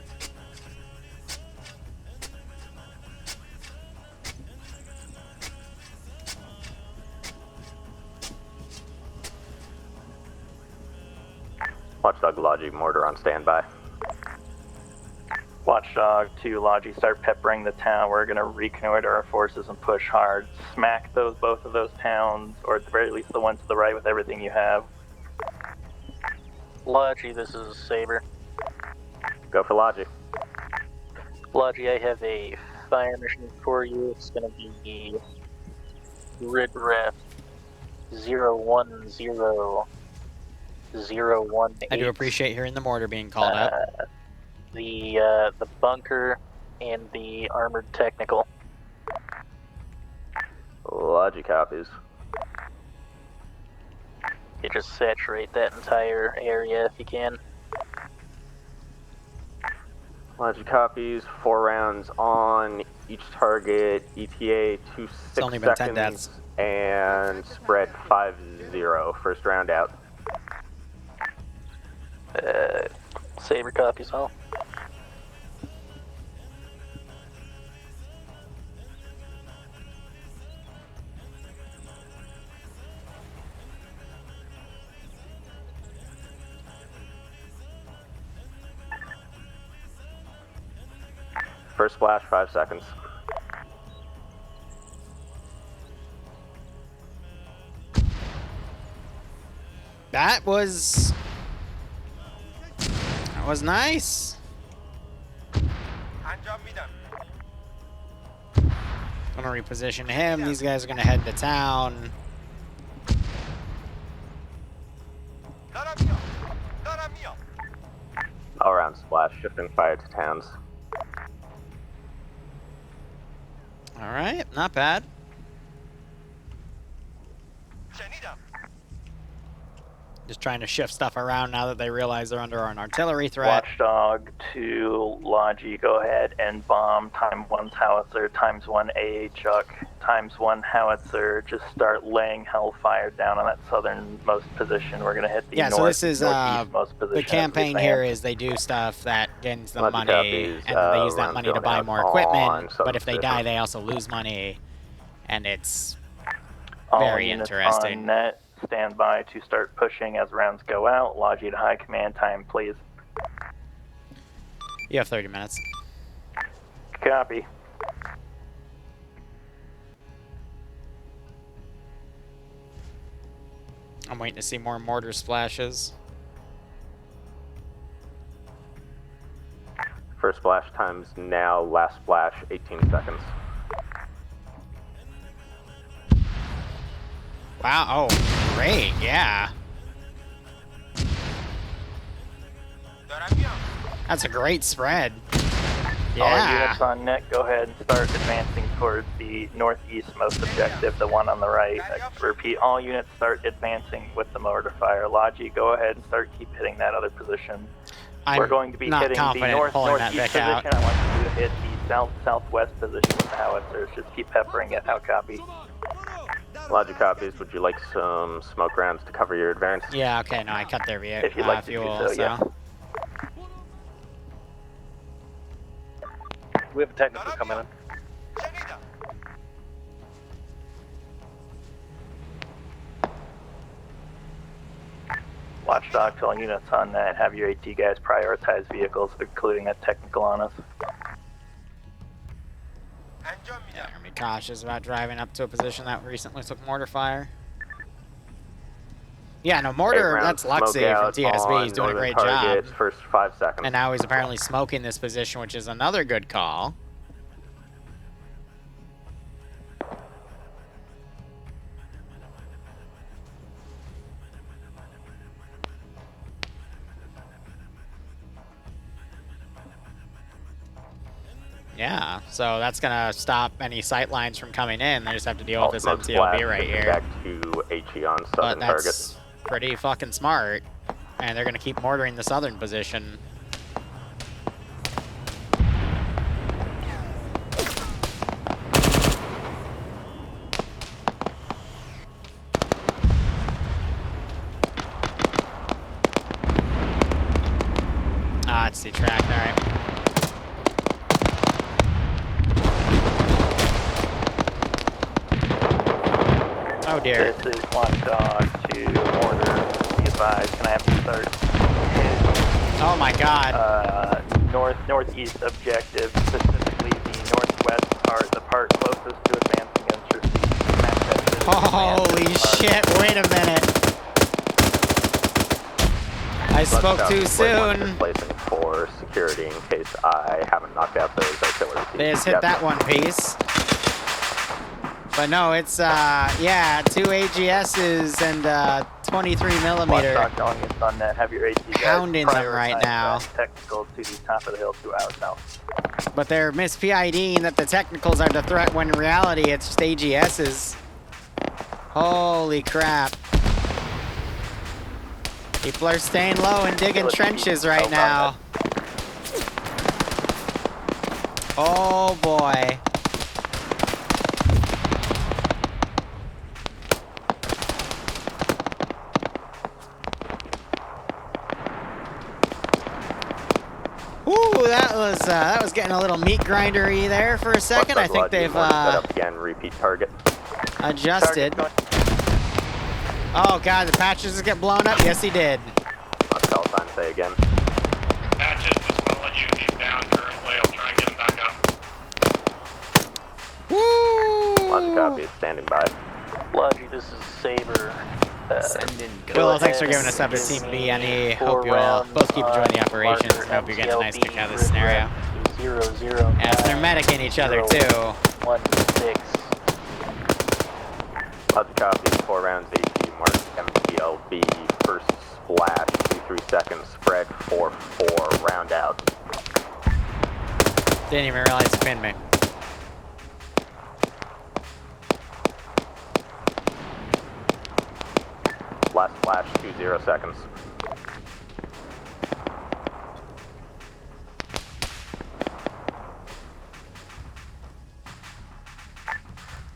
Watchdog Logic mortar on standby. Watchdog to Logi, start peppering the town. We're going to reconnoiter our forces and push hard. Smack both of those towns, or at the very least the one to the right with everything you have. Logi, this is Saber. Go for Logi. Logi, I have a fire mission for you. It's gonna be Grid Ref 010018. I do appreciate hearing the mortar being called out. The bunker and the armored technical. Logi copies. You just saturate that entire area if you can. Logi copies, 4 rounds on each target, ETA 2 6 only been 10 seconds, deaths. and spread 5-0. First round out. Saber copies all. First splash, 5 seconds. That was nice. Gonna reposition him. These guys are gonna head to town. All round splash, shifting fire to towns. All right, not bad. Just trying to shift stuff around now that they realize they're under an artillery threat. Watchdog to Logi, go ahead and bomb ×1 howitzer, ×1 AA Chuck, ×1 howitzer. Just start laying hellfire down on that southernmost position. We're going to hit the so this is northeastmost position. the campaign here is they do stuff that gains them money, copies, and then they use that money to buy more equipment. But if they position. die, they also lose money, and it's All very units interesting. on net, stand by to start pushing as rounds go out. Logi to high command time, please. You have 30 minutes. Copy. I'm waiting to see more mortar splashes. First splash times now, last splash, 18 seconds. Wow, oh, great, yeah. That's a great spread. All Yeah. units on net, go ahead and start advancing towards the northeastmost objective, the one on the right. I repeat, all units start advancing with the mortar fire. Logi, go ahead and start keep hitting that other position. We're going to be not hitting the confident pulling that northeast Vic position. out. I want you to hit the south-southwest position with the howitzers. Just keep peppering it. How copy? Logi copies, would you like some smoke rounds to cover your advance? Yeah, okay, no, I cut their If you'd like to do fuel, so, yes. We have a technical coming in. Watchdog telling units on net, have your AT guys prioritize vehicles, including that technical on us. Yeah, we're gonna be cautious about driving up to a position that recently took mortar fire. Yeah, no, mortar, that's Luxy from TSB. He's doing a great job. First 5 seconds. And now he's apparently smoking this position, which is another good call. Yeah, so that's gonna stop any sight lines from coming in. They just have to deal with this MTLB right here. Back to HE on But southern that's target. pretty fucking smart. And they're gonna keep mortaring the southern position. Ah, it's detract, alright. Oh dear. This is Watchdog to order. Be advised. Can I have you start? Oh my god. Northeast objective, specifically the northwest part, the part closest to advancing entropy. Holy shit, wait a minute. I I spoke too soon. Displacing for security in case I haven't knocked out those artillery pieces. They just hit yet. that one piece. But no, it's, yeah, 2 AGSs and 23 millimeter. Watchdog going is on net. Have your AT guys Pounding them right prioritize now. Technical to the top of the hill 2 hours south. But they're mis-PIDing that the technicals are the threat when in reality it's just AGSs. Holy crap. People are staying low and digging trenches right now. Oh boy. Ooh, that was getting a little meat grindery there for a second. I think they've set up again, repeat target. adjusted. Oh god, the patches just get blown up. Yes, he did. Let's tell time, say again. Patches, just want to let you keep down currently. I'll try and get him back up. Woo! Lots copy, standing by. Logi, this is Saber. Bill, thanks for giving us up at Team B, and he hope you all both keep enjoying the operations. I hope you're getting a nice kick out of this scenario. 009. Yeah, they're medicing each other too. 16. Lots of copy, 4 rounds, AP, mark MTLB, first splash, 2-3 seconds, spread, 4-4, round out. Didn't even realize he pinned me. Last flash, 20 seconds.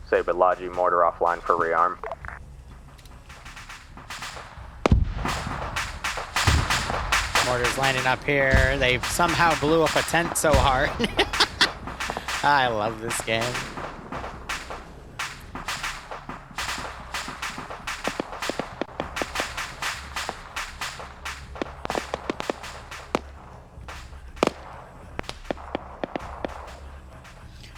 Saber Logi, mortar offline for rearm. Mortar's lining up here. They somehow blew up a tent so hard. I love this game.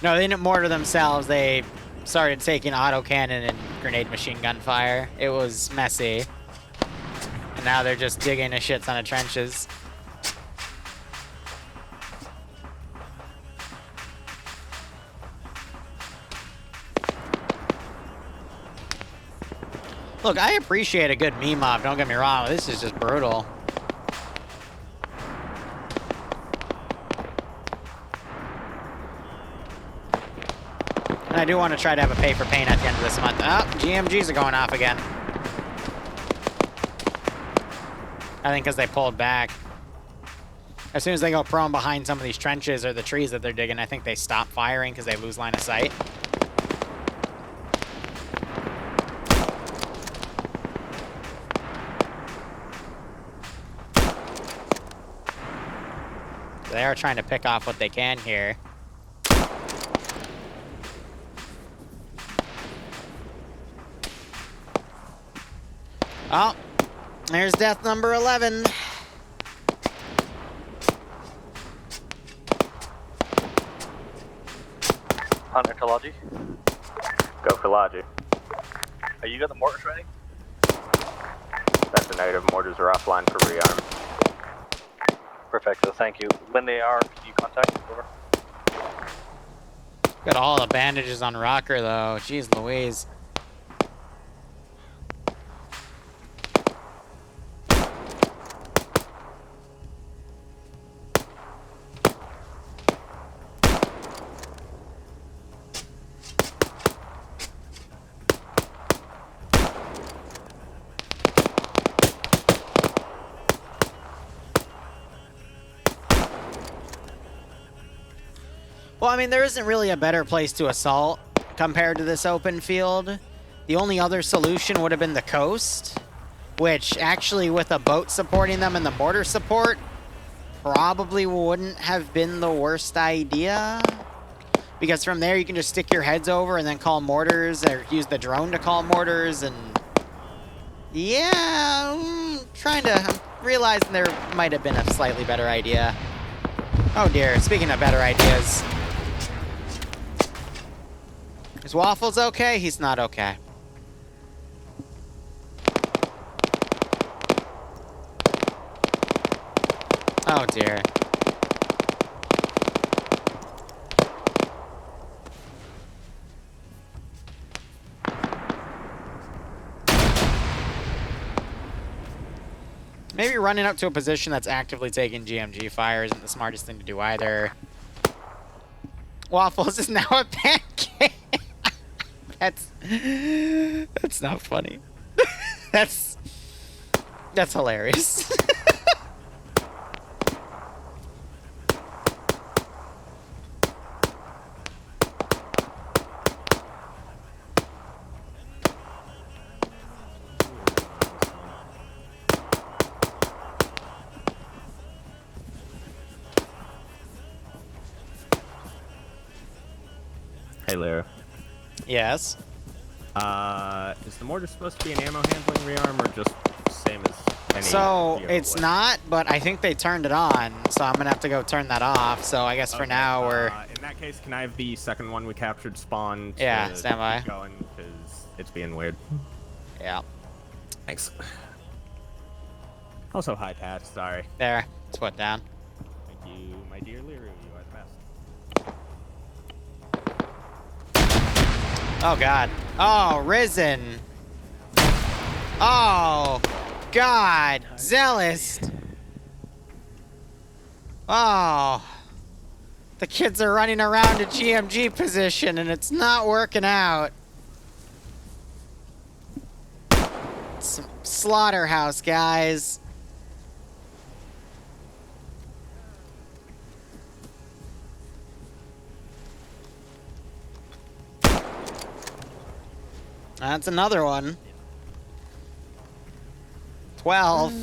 No, they didn't mortar themselves. They started taking autocannon and grenade machine gun fire. It was messy. And now they're just digging a shit ton of trenches. Look, I appreciate a good meme mob, don't get me wrong. This is just brutal. And I do want to try to have a pay for paint at the end of this month. Oh, GMGs are going off again. I think because they pulled back. As soon as they go prone behind some of these trenches or the trees that they're digging, I think they stop firing because they lose line of sight. They are trying to pick off what they can here. Oh, there's death number 11. Hunter to Logi. Go for Logi. Are you got the mortars ready? That's a negative. Mortars are offline for rearm. Perfect, so thank you. When they are, can you contact? Over. Got all the bandages on Rocker though. Jeez Louise. Well, I mean, there isn't really a better place to assault compared to this open field. The only other solution would have been the coast, which actually with a boat supporting them and the mortar support probably wouldn't have been the worst idea. Because from there you can just stick your heads over and then call mortars or use the drone to call mortars and... Yeah, I'm realizing there might have been a slightly better idea. Oh dear, speaking of better ideas. Is Waffles okay? He's not okay. Oh dear. Maybe running up to a position that's actively taking GMG fire isn't the smartest thing to do either. Waffles is now a pancake. That's not funny. That's hilarious. Hey, Liru. Yes. Is the mortar supposed to be an ammo handling rearm or just same as any? So it's not, but I think they turned it on, so I'm gonna have to go turn that off. So I guess for now we're. In that case, can I have the second one we captured spawn? Yeah, stand by. Going because it's being weird. Yeah. Thanks. Also, hi, Pat. Sorry. There. It's put down. Thank you, my dear Liru. You are the best. Oh God. Oh, Risen. Oh, God. Zealous. Oh. The kids are running around a GMG position and it's not working out. It's slaughterhouse, guys. That's another one. 12.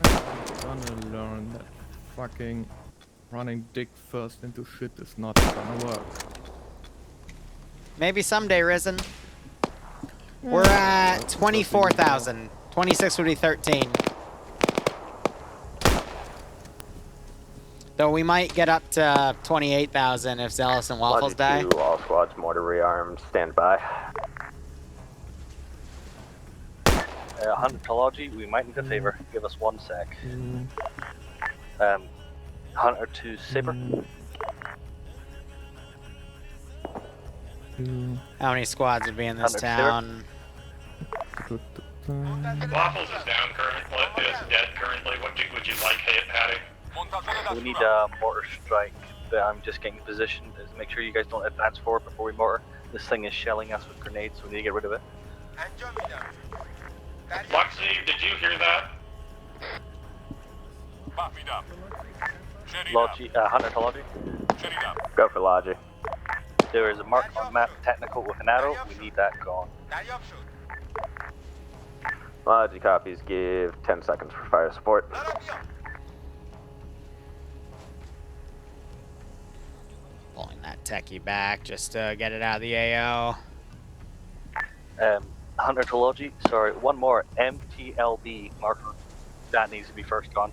I'm gonna learn that fucking running dick first into shit is not gonna work. Maybe someday, Risen. We're at 24,000. 26 would be 13. Though we might get up to 28,000 if Zealous and Waffles die. Logic 2, all squads mortar rearmed, stand by. Hunter to Logi, we might need a favor. Give us 1 sec. Hunter to Saber. How many squads would be in this town? Waffles is down currently, is dead currently. Would you like hit Patty? We need a mortar strike. I'm just getting positioned. Make sure you guys don't advance forward before we mortar. This thing is shelling us with grenades, so we need to get rid of it. Luxy, did you hear that? Logi, Hunter to Logi. Go for Logic. There is a mark on map technical with an arrow. We need that gone. Logic copies, give 10 seconds for fire support. Pulling that techie back just to get it out of the AO. Hunter to Logi, sorry, one more. MTLB marker. That needs to be first gone.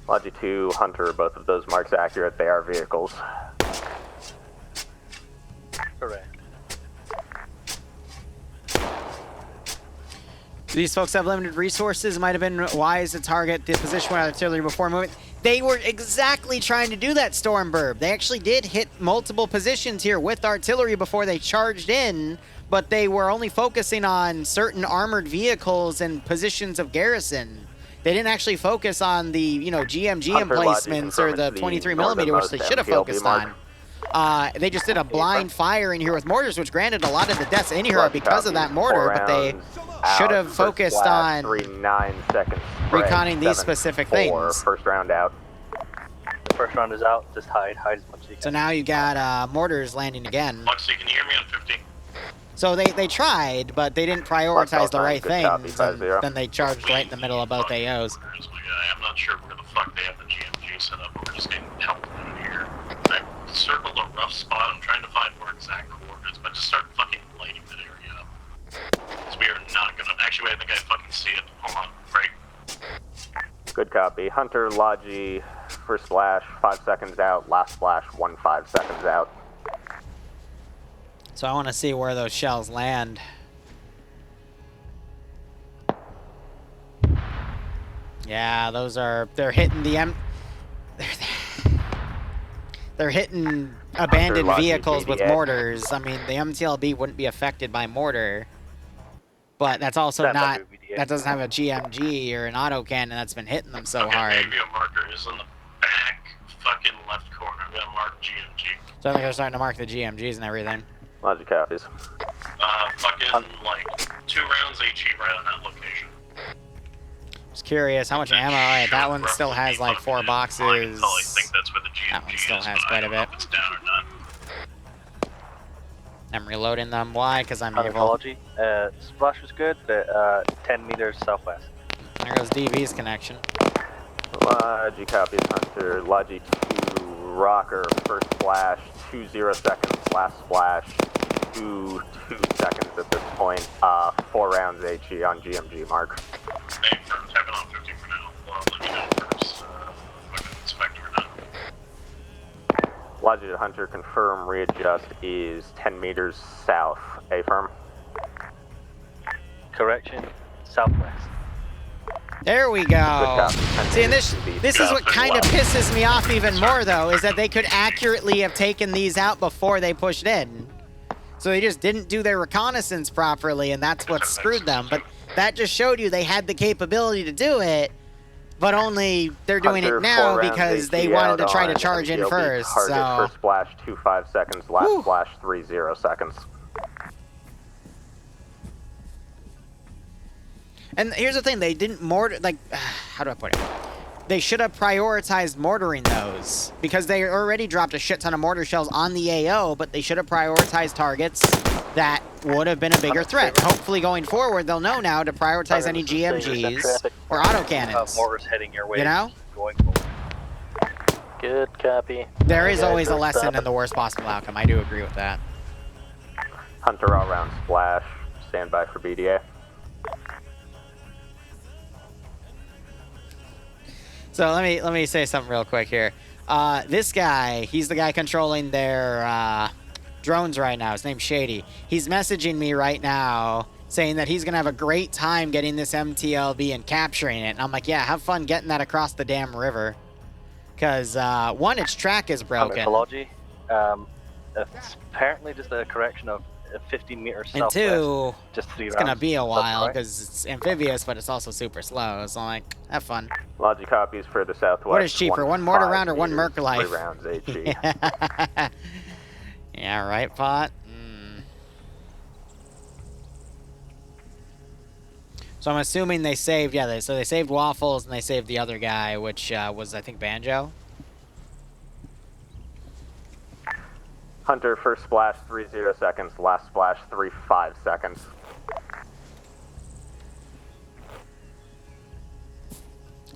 Logic 2, Hunter, both of those marks accurate. They are vehicles. Correct. These folks have limited resources. It might have been wise to target the position with artillery before moving. They were exactly trying to do that, Stormburb. They actually did hit multiple positions here with artillery before they charged in, but they were only focusing on certain armored vehicles and positions of garrison. They didn't actually focus on the, you know, GMG emplacements or the 23mm, which they should have focused on. They just did a blind fire in here with mortars, which granted a lot of the deaths in here are because of that mortar, but they should have focused on 9 seconds. reconning these specific things. First round out. The first round is out. Just hide as much as you can. So now you got mortars landing again. Luxy, can you hear me on 50? So they tried, but they didn't prioritize the right things, and then they charged right in the middle of both AOs. I'm not sure where the fuck they have the GMG set up, but we're just getting help out here. I circled a rough spot. I'm trying to find more exact coordinates, but just start fucking lighting that area up. Because we are not gonna. Actually, I think I fucking see it. Hold on, break. Good copy. Hunter, Logi, first splash, 5 seconds out. Last splash, 5 seconds out. So I want to see where those shells land. Yeah, those are... They're hitting the They're hitting abandoned vehicles with mortars. I mean, the MTLB wouldn't be affected by mortar. But that's also not... That doesn't have a GMG or an autocannon that's been hitting them so hard. Maybe a marker is in the back fucking left corner. We got marked GMG. So I think they're starting to mark the GMGs and everything. Logic copies. Fucking like 2 rounds HE right on that location. Just curious, how much ammo? Alright, that one still has like 4 boxes. I think that's where the GMG that one still is, has but quite I a don't know bit. if it's down or not. I'm reloading them. Why? Because I'm evil. Apology. Splash was good, but 10 meters southwest. There goes DV's connection. Logic copies, Hunter. Logic 2, Rocker, first splash, 20 seconds, last splash, 2 seconds at this point. 4 rounds HE on GMG mark. Hey, firm, tapping on 50 for now. Well, let me know first. Fucking inspector or not. Logic Hunter, confirm readjust is 10 meters south. A firm. Correction, southwest. There we go. See, and this is what kind of pisses me off even more, though, is that they could accurately have taken these out before they pushed in. So they just didn't do their reconnaissance properly, and that's what screwed them. But that just showed you they had the capability to do it, but only they're doing it now because they wanted to try to charge in first. Target So first splash, 25 seconds, last splash, 30 seconds. And here's the thing, they didn't mortar, like, how do I put it? They should have prioritized mortaring those, because they already dropped a shit ton of mortar shells on the AO, but they should have prioritized targets that would have been a bigger threat. Hopefully going forward, they'll know now to prioritize any GMGs or autocannons. Mortars heading your way. You know? Going forward. Good copy. There is always a lesson in the worst possible outcome. I do agree with that. Hunter all round splash, stand by for BDA. So let me say something real quick here. This guy, he's the guy controlling their drones right now. His name's Shady. He's messaging me right now saying that he's going to have a great time getting this MTLB and capturing it. And I'm like, yeah, have fun getting that across the damn river. Because, one, its track is broken. Apology. It's apparently just a correction of 15 meters and southwest. Two, just 3 it's rounds. going to be a while Right. because it's amphibious, but it's also super slow. So, like, have fun. Logic copies for the southwest. What is cheaper, one mortar round or one Merc life? 3 rounds HE. Yeah, right, Pot? So I'm assuming they saved, yeah, so they saved Waffles and they saved the other guy, which was, I think, Banjo. Hunter, first splash, 30 seconds, last splash, 35 seconds.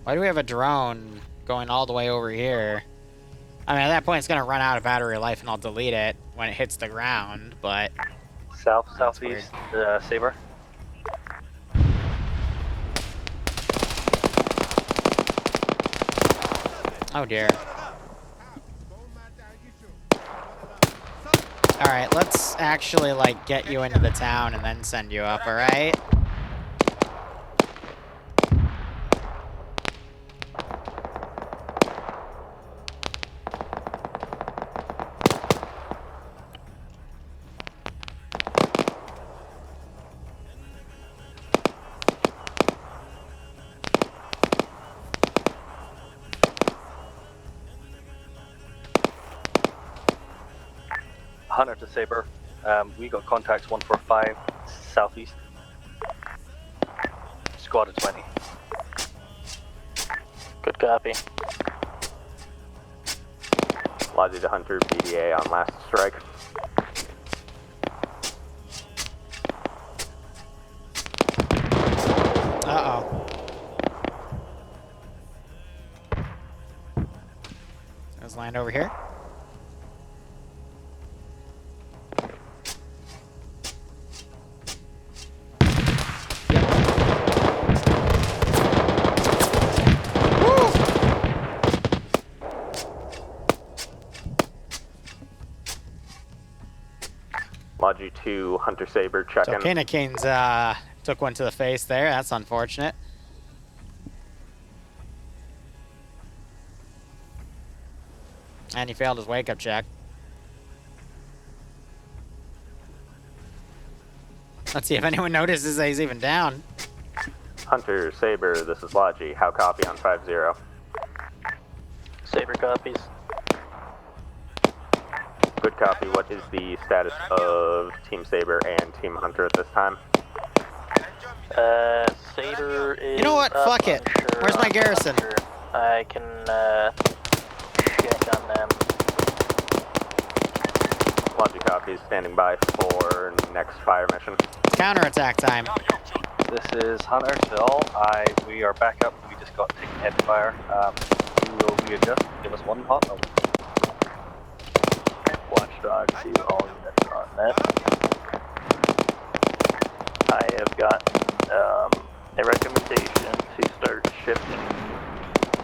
Why do we have a drone going all the way over here? I mean, at that point, it's going to run out of battery life, and I'll delete it when it hits the ground, but... Southeast, Saber. Oh, dear. Alright, let's actually, like, get you into the town and then send you up, alright? Hunter to Saber. We got contacts 145 southeast. Squad of 20. Good copy. Logic to Hunter, BDA on last strike. Uh-oh. Let's land over here. Logi 2, Hunter Saber, check So in. Kinnikins took one to the face there. That's unfortunate. And he failed his wake-up check. Let's see if anyone notices that he's even down. Hunter Saber, this is Logi. How copy on 5-0? Saber copies. Good copy. What is the status of Team Saber and Team Hunter at this time? Saber is. You know what? up, Fuck it. unsure Where's my on garrison? Hunter. I can check on them. Logi copies, standing by for next fire mission. It's counterattack time. This is Hunter to all. We are back up. We just got taken heavy fire. We will readjust. Give us one hot moment. Watchdog to all units on net. I have gotten a recommendation to start shifting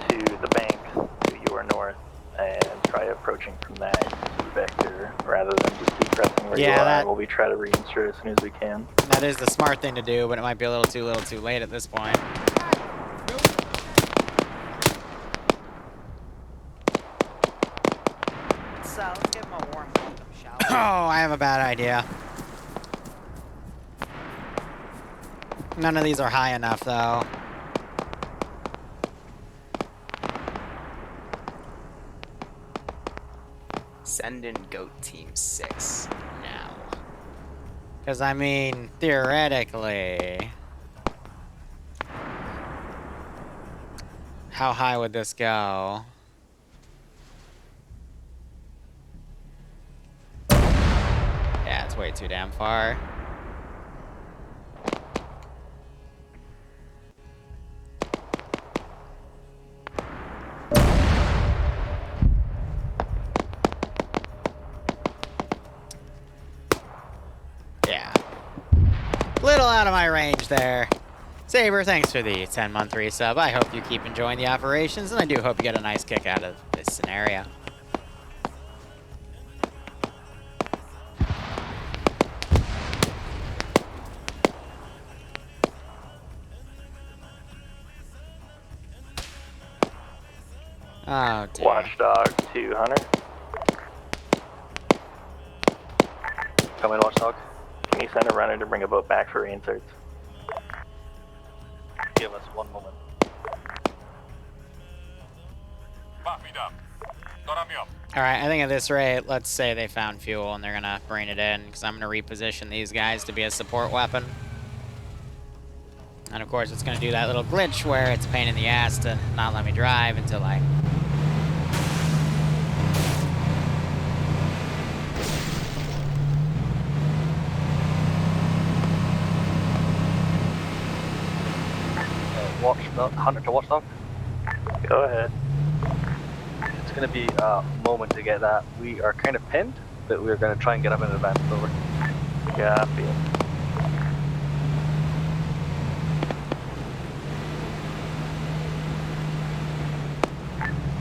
to the bank to your north and try approaching from that vector rather than just keep pressing where you are. We'll try to reinsert as soon as we can. That is the smart thing to do, but it might be a little too late at this point. So let's give him a warm welcome, shall we? Oh, I have a bad idea. None of these are high enough, though. Send in Goat Team 6 now. Because, I mean, theoretically... How high would this go? Yeah, it's way too damn far. Yeah. Little out of my range there. Saber, thanks for the 10-month resub. I hope you keep enjoying the operations, and I do hope you get a nice kick out of this scenario. Oh, dear. Watchdog to Hunter. Come in, Watchdog. Can you send a runner to bring a boat back for reinserts? Give us one moment. Alright, I think at this rate, let's say they found fuel and they're gonna bring it in, because I'm gonna reposition these guys to be a support weapon. And of course, it's gonna do that little glitch where it's a pain in the ass to not let me drive until I... Watchdog, Hunter to Watchdog. Go ahead. It's going to be a moment to get that. We are kind of pinned, but we're going to try and get up in advance. Over. Copy.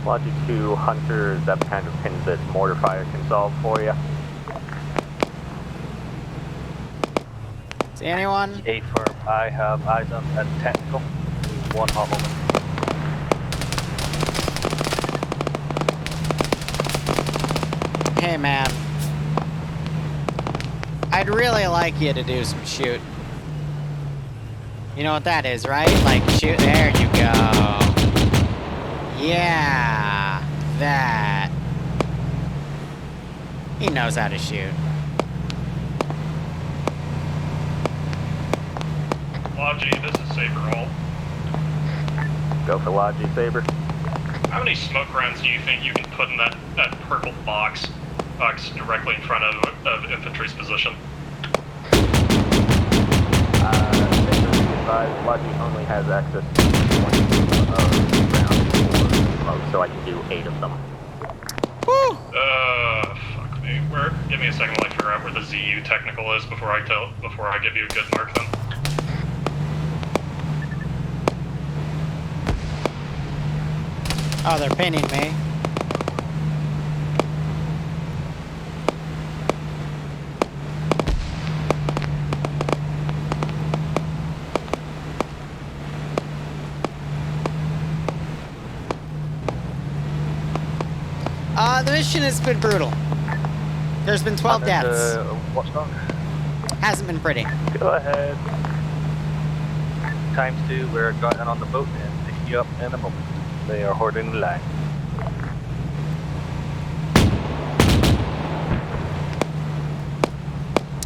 Logi 2, Hunter, that kind of pins that mortar fire can solve for you. See anyone? 8 firm. I have eyes on at technical. One hot moment. Hey, man. I'd really like you to do some shooting. You know what that is, right? Like, shoot. There you go. Yeah. That. He knows how to shoot. Logi, this is Saber All. Go for Logi, Saber. How many smoke rounds do you think you can put in that purple box directly in front of infantry's position? Logi only has access to 20 rounds for so I can do 8 of them. Woo! Fuck me. Give me a second while I figure out where the ZU technical is before I give you a good mark then. Oh, they're pinning me. The mission has been brutal. There's been 12 deaths. Watchdog. Hasn't been pretty. Go ahead. Times 2, we're getting on the boat and picking you up in a moment. They are hoarding the line.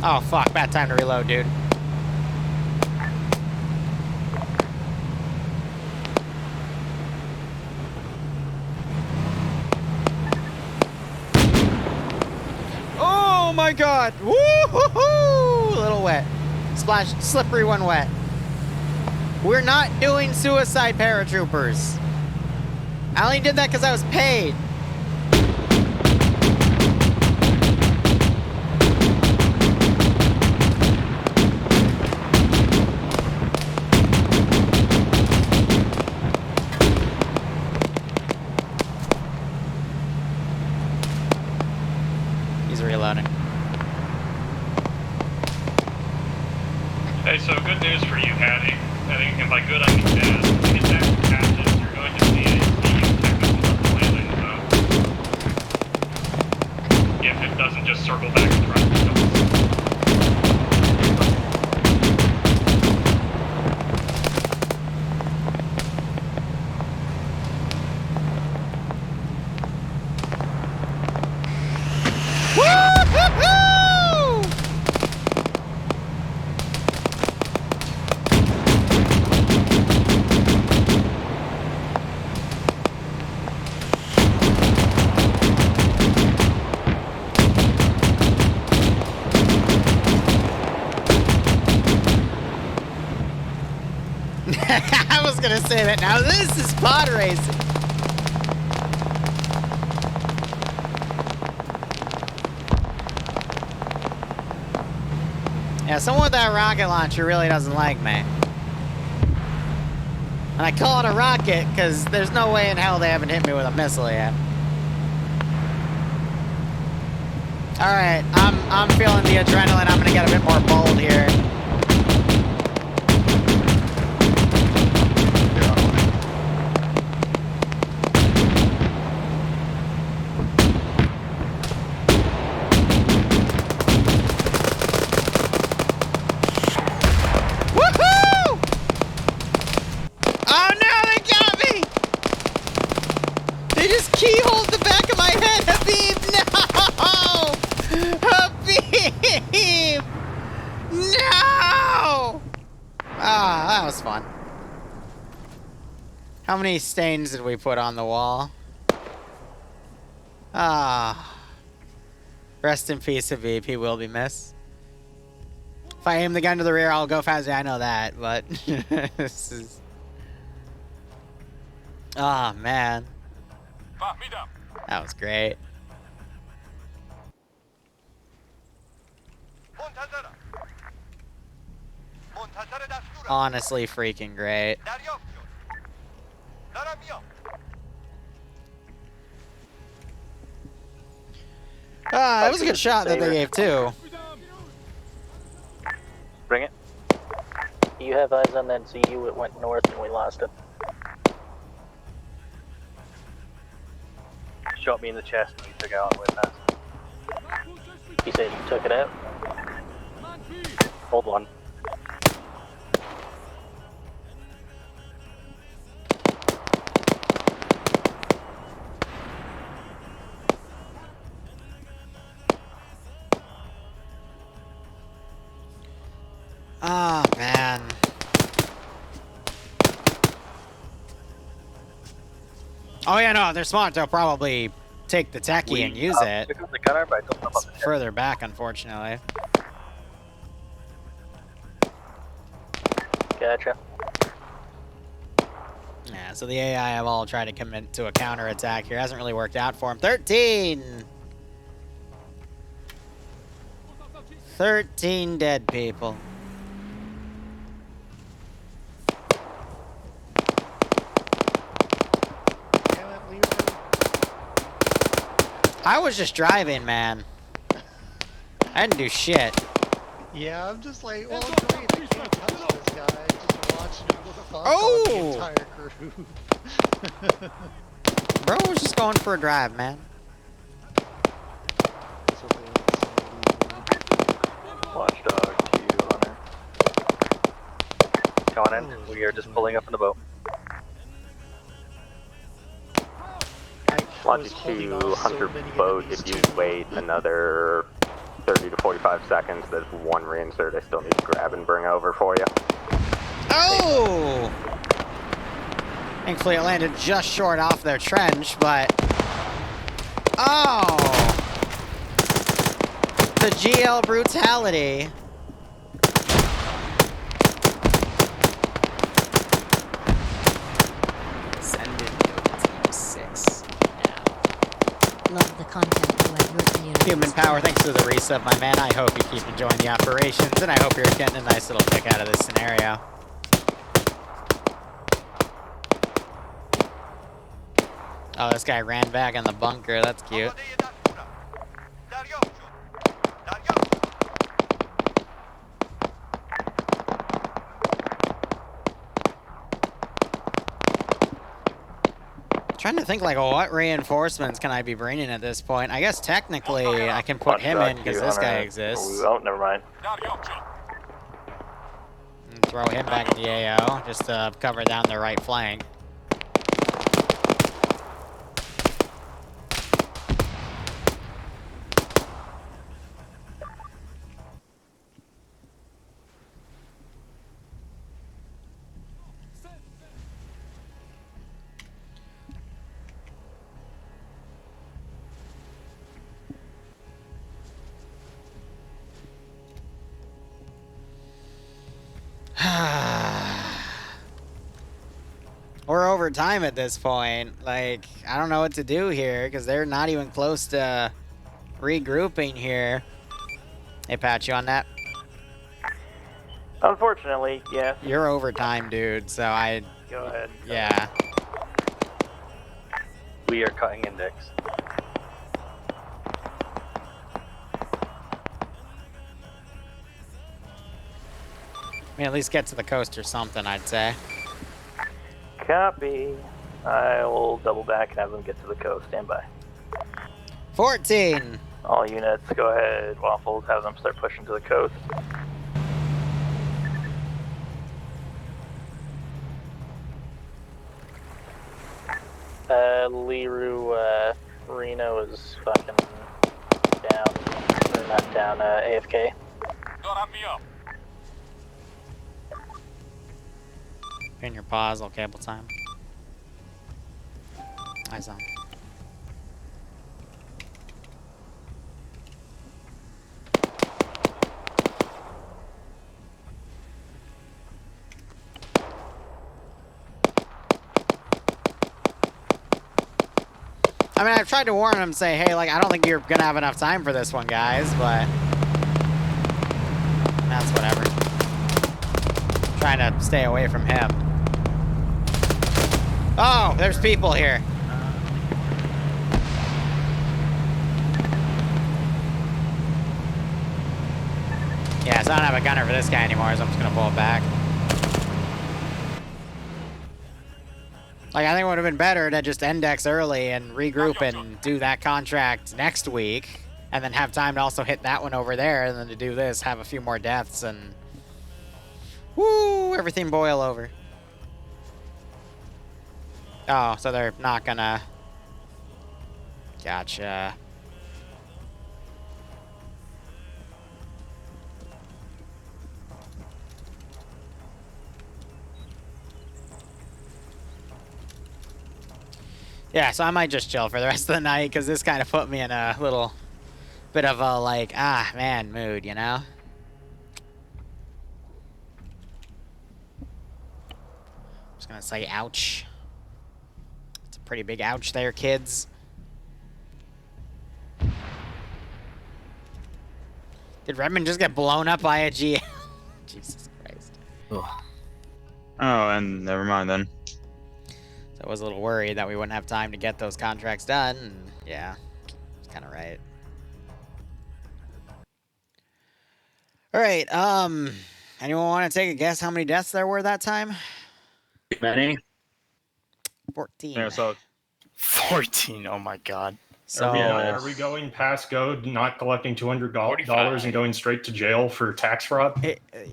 Oh fuck, bad time to reload, dude. Oh my god! Woo-hoo-hoo! A little wet. Splash, slippery one wet. We're not doing suicide paratroopers. I only did that because I was paid. He's reloading. Hey, so good news for you, Hattie. And by good, I mean bad. When you get back to captains, you're going to see a EU technical landing zone. If it doesn't just circle back to the rest of the I was gonna say that now. This is pod racing. Yeah, someone with that rocket launcher really doesn't like me. And I call it a rocket because there's no way in hell they haven't hit me with a missile yet. All right, I'm feeling the adrenaline. I'm gonna get a bit more bold here. Keyhole the back of my head, Habib! No! Habib! No! Ah, that was fun. How many stains did we put on the wall? Ah. Rest in peace, Habib. He will be missed. If I aim the gun to the rear, I'll go faster. I know that, but this is... Ah, man. That was great. Honestly freaking great. That was a good shot that they gave too. Bring it. You have eyes on that ZU, it went north and we lost it. Shot me in the chest and he took it out all the way past. You said you took it out? Hold on. Ah, man. Oh yeah, no, they're smart. They'll probably take the techie and use it. Pick up the gunner, but I don't know about the It's further back, unfortunately. Gotcha. Yeah, so the AI have all tried to commit to a counterattack here. Hasn't really worked out for him. 13! 13 dead people. I was just driving, man. I didn't do shit. Yeah, I'm just like, well, great, I can't touch this guy. Just watching him with a fuck on the entire crew. Bro was just going for a drive, man. Watchdog to Hunter. Come on in. We are just pulling up in the boat. Logic to Hunter boat, if you wait another 30 to 45 seconds, there's one reinsert I still need to grab and bring over for you. Oh! Thankfully it landed just short off their trench, but... Oh! The GL brutality. Send in Team 6. Love the content you have written in. Human Power, thanks for the resub, my man. I hope you keep enjoying the operations, and I hope you're getting a nice little kick out of this scenario. Oh, this guy ran back in the bunker. That's cute. Trying to think, like, what reinforcements can I be bringing at this point? I guess technically I can put him in because this guy exists. Oh, never mind. And throw him back in the AO just to cover down the right flank. We're over time at this point. Like, I don't know what to do here because they're not even close to regrouping here. Hey, Pat, you on that? Unfortunately, yes. You're over time, dude, so I... Go ahead. Yeah. We are cutting index. I mean, at least get to the coast or something, I'd say. Copy. I will double back and have them get to the coast. Stand by. 14! All units, go ahead. Waffles, have them start pushing to the coast. Liru, Reno is fucking down. Or not down, AFK. Pin your pause, I'll cable time. Eyes on. I mean, I've tried to warn him, say, hey, like, I don't think you're gonna have enough time for this one, guys, but... That's whatever. Trying to stay away from him. Oh, there's people here. Yeah, so I don't have a gunner for this guy anymore, so I'm just gonna pull it back. Like, I think it would have been better to just index early and regroup and do that contract next week, and then have time to also hit that one over there, and then to do this, have a few more deaths, and... Woo! Everything boil over. Oh, so they're not gonna... Gotcha. Yeah, so I might just chill for the rest of the night, because this kind of put me in a little bit of a, like, ah, man, mood, you know? I'm just gonna say ouch. It's a pretty big ouch there, kids. Did Redmond just get blown up by a GL? Jesus Christ. Oh, and never mind then. So I was a little worried that we wouldn't have time to get those contracts done, and yeah, it's kind of right. All right, anyone want to take a guess how many deaths there were that time? Many? 14. Yeah, so 14, oh my god. So Are we going past go, not collecting $200 and going straight to jail for tax fraud?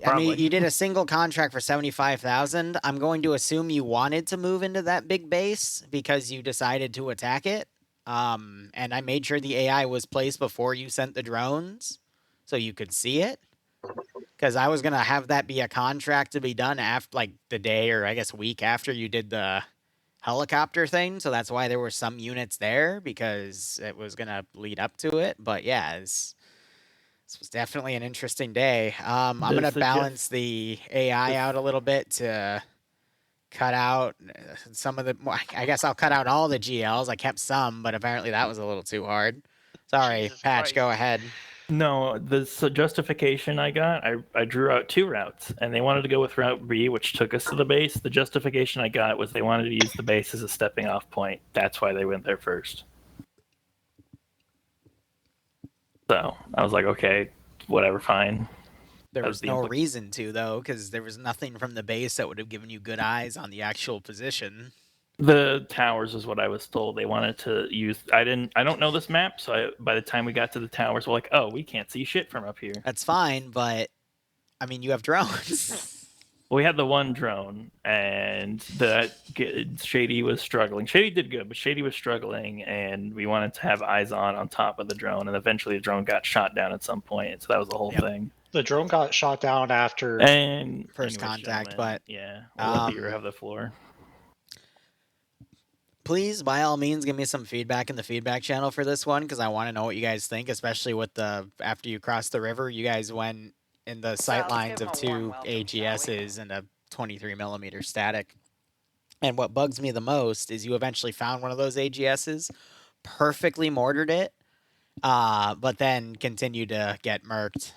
I mean, you did a single contract for 75,000. I'm going to assume you wanted to move into that big base because you decided to attack it. And I made sure the AI was placed before you sent the drones, so you could see it. Because I was gonna have that be a contract to be done after, like, the day or I guess week after you did the helicopter thing. So that's why there were some units there, because it was gonna lead up to it. But yeah, this was definitely an interesting day. I'm gonna balance the AI out a little bit to cut out some of the. I guess I'll cut out all the GLs. I kept some, but apparently that was a little too hard. Sorry, Patch. Go ahead. No, the justification I got, I drew out 2 routes, and they wanted to go with Route B, which took us to the base. The justification I got was they wanted to use the base as a stepping off point. That's why they went there first. So I was like, okay, whatever, fine. There was no reason to, though, because there was nothing from the base that would have given you good eyes on the actual position. The towers is what I was told. They wanted to use. I don't know this map, so by the time we got to the towers, we're like, oh, we can't see shit from up here. That's fine, but I mean, you have drones. Well, we had the one drone, and Shady was struggling. Shady did good, but Shady was struggling, and we wanted to have eyes on top of the drone, and eventually the drone got shot down at some point. So that was the whole thing. The drone got shot down after first contact, but yeah, we'll let Liru have the floor. Please, by all means, give me some feedback in the feedback channel for this one, because I want to know what you guys think, especially with after you crossed the river, you guys went in the sight lines of 2 AGSs and a 23mm static. And what bugs me the most is you eventually found one of those AGSs, perfectly mortared it, but then continued to get murked.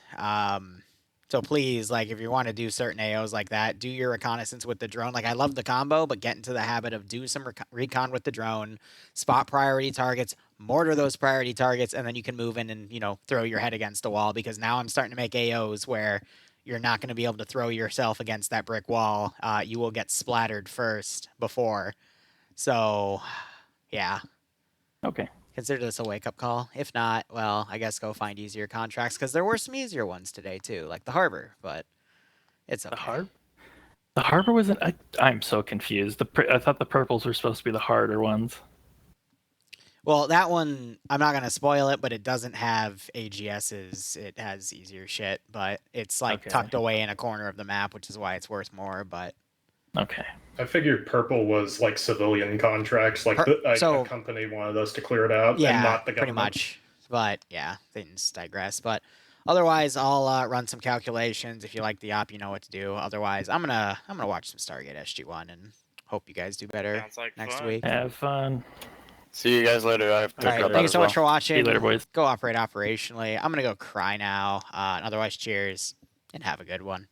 So please, like, if you want to do certain AOs like that, do your reconnaissance with the drone. Like, I love the combo, but get into the habit of do some recon with the drone, spot priority targets, mortar those priority targets, and then you can move in and, throw your head against a wall, because now I'm starting to make AOs where you're not going to be able to throw yourself against that brick wall. You will get splattered first before. So, yeah. Okay. Consider this a wake-up call. If not, well, I guess go find easier contracts, because there were some easier ones today, too, like the Harbor, but it's okay. The Harbor wasn't... I'm so confused. I thought the purples were supposed to be the harder ones. Well, that one, I'm not going to spoil it, but it doesn't have AGSs. It has easier shit, but it's, tucked away in a corner of the map, which is why it's worth more, but... Okay. I figured purple was like civilian contracts, like a company wanted us to clear it out, and not the government. Pretty much. But yeah, things digress. But otherwise, I'll run some calculations. If you like the op, you know what to do. Otherwise, I'm gonna watch some Stargate SG1 and hope you guys do better next week. Have fun. See you guys later. I have to All right, thank you so much for watching. See you later, boys. Go operate operationally. I'm gonna go cry now. Otherwise, cheers and have a good one.